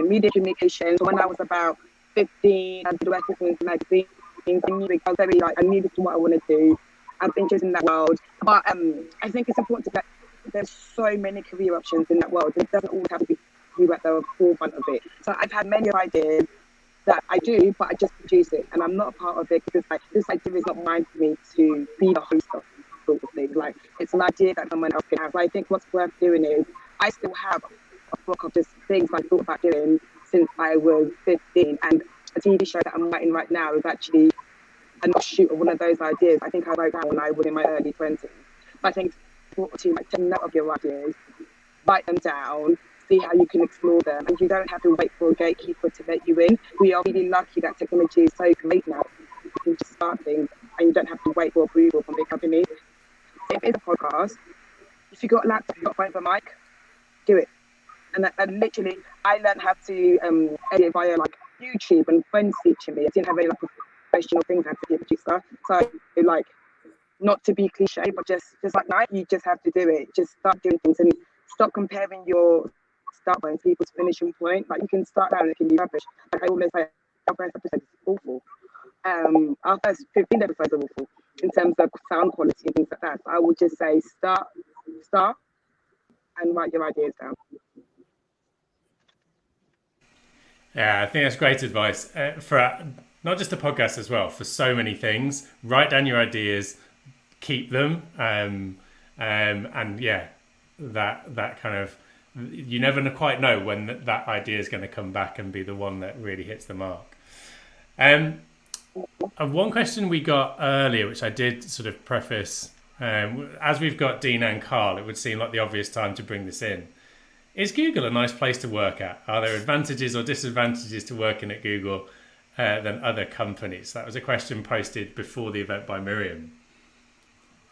media communications when I was about 15. I did working in magazines. I knew this is what I want to do. I'm interested in that world, but I think it's important to get. There's so many career options in that world. It doesn't always have to be you at the forefront of it. So I've had many ideas that I do, but I just produce it, and I'm not a part of it because this idea is not mine for me to be the host of, sort of thing. Like it's an idea that someone else can have. So I think what's worth doing is I still have a book of just things I thought about doing since I was 15, and a TV show that I'm writing right now is actually and not shoot at one of those ideas. I think I wrote down when I was in my early 20s. I think it's important to take note of your ideas, write them down, see how you can explore them, and you don't have to wait for a gatekeeper to let you in. We are really lucky that technology is so great now. You can just start things and you don't have to wait for approval from big companies. If it's a podcast, if you got a laptop, you got a phone for mic, do it. And literally, I learned how to edit via like YouTube and friends teaching me. I didn't have any like professional things I had to be a producer. So like, not to be cliche, but just like night, you just have to do it. Just start doing things and stop comparing your start point to people's finishing point. Like you can start out and it can be rubbish. Like I always say, our first episode is awful. Our first 15 episodes are awful in terms of sound quality and things like that. So I would just say start and write your ideas down. Yeah, I think that's great advice for not just a podcast as well, for so many things. Write down your ideas, keep them, and yeah, that kind of, you never quite know when that idea is going to come back and be the one that really hits the mark. And one question we got earlier, which I did sort of preface, as we've got Dean and Carl, it would seem like the obvious time to bring this in. Is Google a nice place to work at? Are there advantages or disadvantages to working at Google than other companies? That was a question posted before the event by Miriam.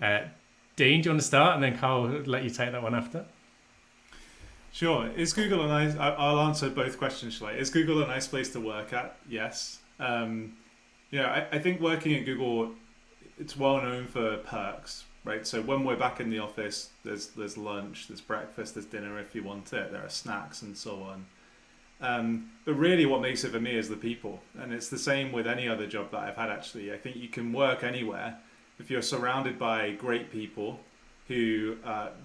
Dean, do you want to start? And then Carl will let you take that one after. Sure. Is Google a nice... I'll answer both questions, shall I? Is Google a nice place to work at? Yes. I think working at Google, it's well known for perks, right? So when we're back in the office, there's lunch, there's breakfast, there's dinner if you want it, there are snacks and so on. But really what makes it for me is the people. And it's the same with any other job that I've had, actually. I think you can work anywhere if you're surrounded by great people who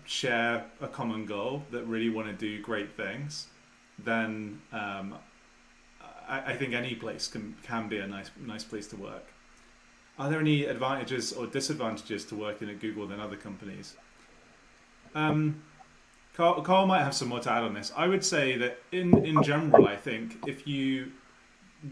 share a common goal that really want to do great things. Then I think any place can be a nice place to work. Are there any advantages or disadvantages to working at Google than other companies? Carl might have some more to add on this. I would say that in general, I think if you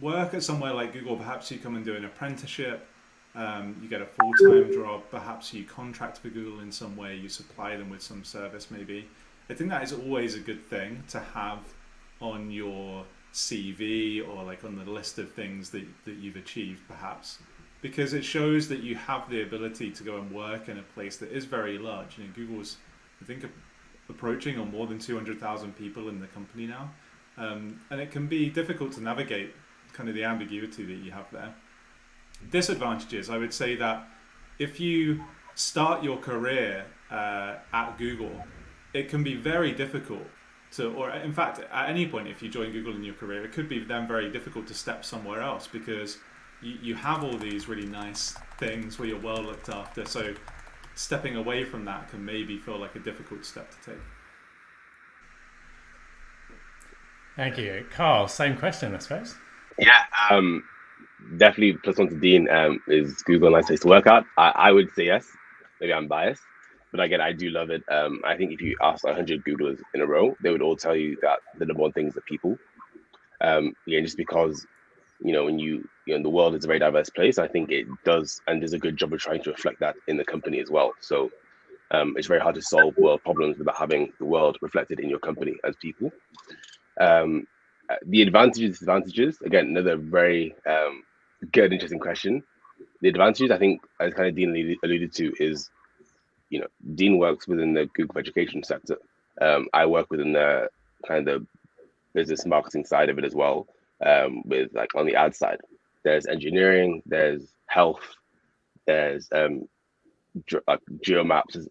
work at somewhere like Google, perhaps you come and do an apprenticeship, you get a full-time job, perhaps you contract for Google in some way, you supply them with some service maybe. I think that is always a good thing to have on your CV or like on the list of things that you've achieved perhaps, because it shows that you have the ability to go and work in a place that is very large. You know, Google's, I think, approaching on more than 200,000 people in the company now, and it can be difficult to navigate kind of the ambiguity that you have there. Disadvantages, I would say that if you start your career at Google, it can be very difficult to, or in fact, at any point if you join Google in your career, it could be then very difficult to step somewhere else because you have all these really nice things where you're well looked after. So stepping away from that can maybe feel like a difficult step to take. Thank you. Carl, same question, I suppose. Yeah, definitely plus one to Dean. Is Google a nice place to work at? I would say yes. Maybe I'm biased, but again, I do love it. I think if you ask 100 Googlers in a row, they would all tell you that the number one thing is the people. Just because, when the world is a very diverse place, I think it does, and there's a good job of trying to reflect that in the company as well. So it's very hard to solve world problems without having the world reflected in your company as people. The advantages, disadvantages, again, another very good, interesting question. The advantages, I think, as kind of Dean alluded to, is, Dean works within the Google education sector. I work within the kind of business marketing side of it as well, with like on the ad side. There's engineering, there's health, there's geomaps, there's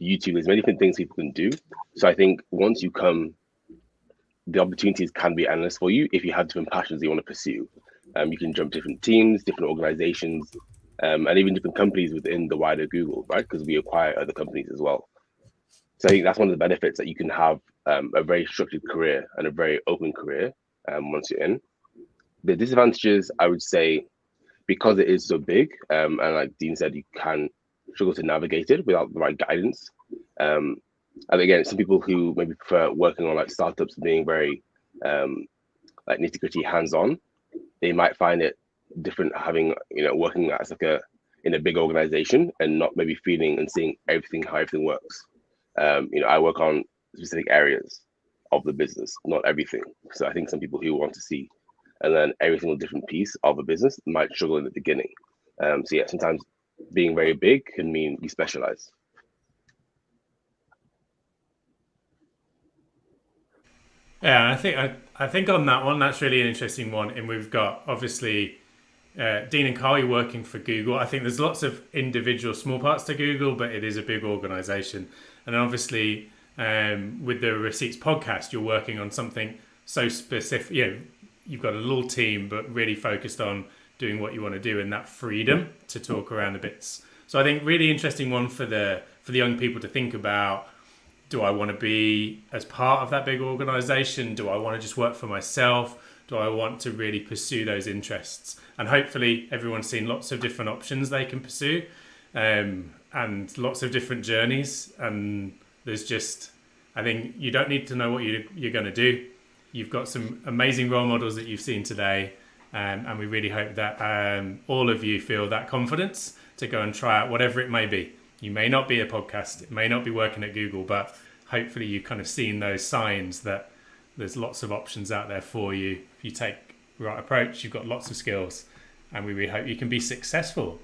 YouTube, there's many different things people can do. So I think once you come, the opportunities can be endless for you if you have different passions you want to pursue. You can jump different teams, different organizations, and even different companies within the wider Google, right? Because we acquire other companies as well. So I think that's one of the benefits, that you can have a very structured career and a very open career once you're in. The disadvantages, I would say, because it is so big, and like Dean said, you can struggle to navigate it without the right guidance. And again, some people who maybe prefer working on like startups being very like nitty-gritty hands-on, they might find it different having, working as like in a big organization and not maybe feeling and seeing everything, how everything works. I work on specific areas of the business, not everything. So I think some people who want to see and learn every single different piece of a business might struggle in the beginning. So yeah, sometimes being very big can mean you specialize. Yeah, I think on that one, that's really an interesting one. And we've got obviously Dean and Carl, you're working for Google. I think there's lots of individual small parts to Google, but it is a big organization. And obviously, with the Receipts podcast, you're working on something so specific. You've got a little team, but really focused on doing what you want to do and that freedom to talk around the bits. So I think really interesting one for the young people to think about. Do I want to be as part of that big organization? Do I want to just work for myself? Do I want to really pursue those interests? And hopefully everyone's seen lots of different options they can pursue, and lots of different journeys. And there's just, I think you don't need to know what you're going to do. You've got some amazing role models that you've seen today. And we really hope that all of you feel that confidence to go and try out whatever it may be. You may not be a podcast, it may not be working at Google, but hopefully you've kind of seen those signs that there's lots of options out there for you. If you take the right approach, you've got lots of skills, and we really hope you can be successful.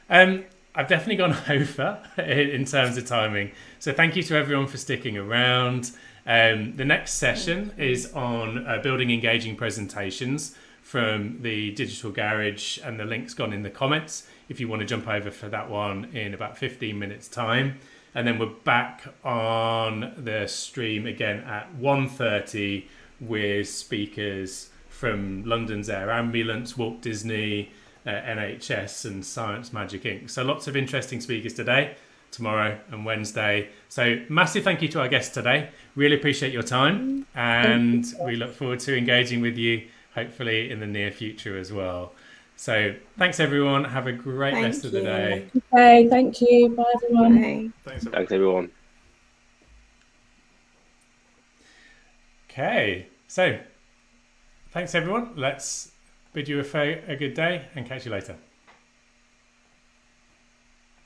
I've definitely gone over in terms of timing. So thank you to everyone for sticking around. The next session is on building engaging presentations from the Digital Garage, and the link's gone in the comments if you want to jump over for that one in about 15 minutes time. And then we're back on the stream again at 1:30 with speakers from London's Air Ambulance, Walt Disney, NHS and Science Magic Inc. So lots of interesting speakers today, tomorrow and Wednesday. So massive thank you to our guests today. Really appreciate your time, and we look forward to engaging with you hopefully in the near future as well. So thanks everyone. Have a great rest of the day. Okay, thank you. Bye everyone. Bye. Thanks everyone. Okay, so thanks everyone. Let's bid you a good day and catch you later.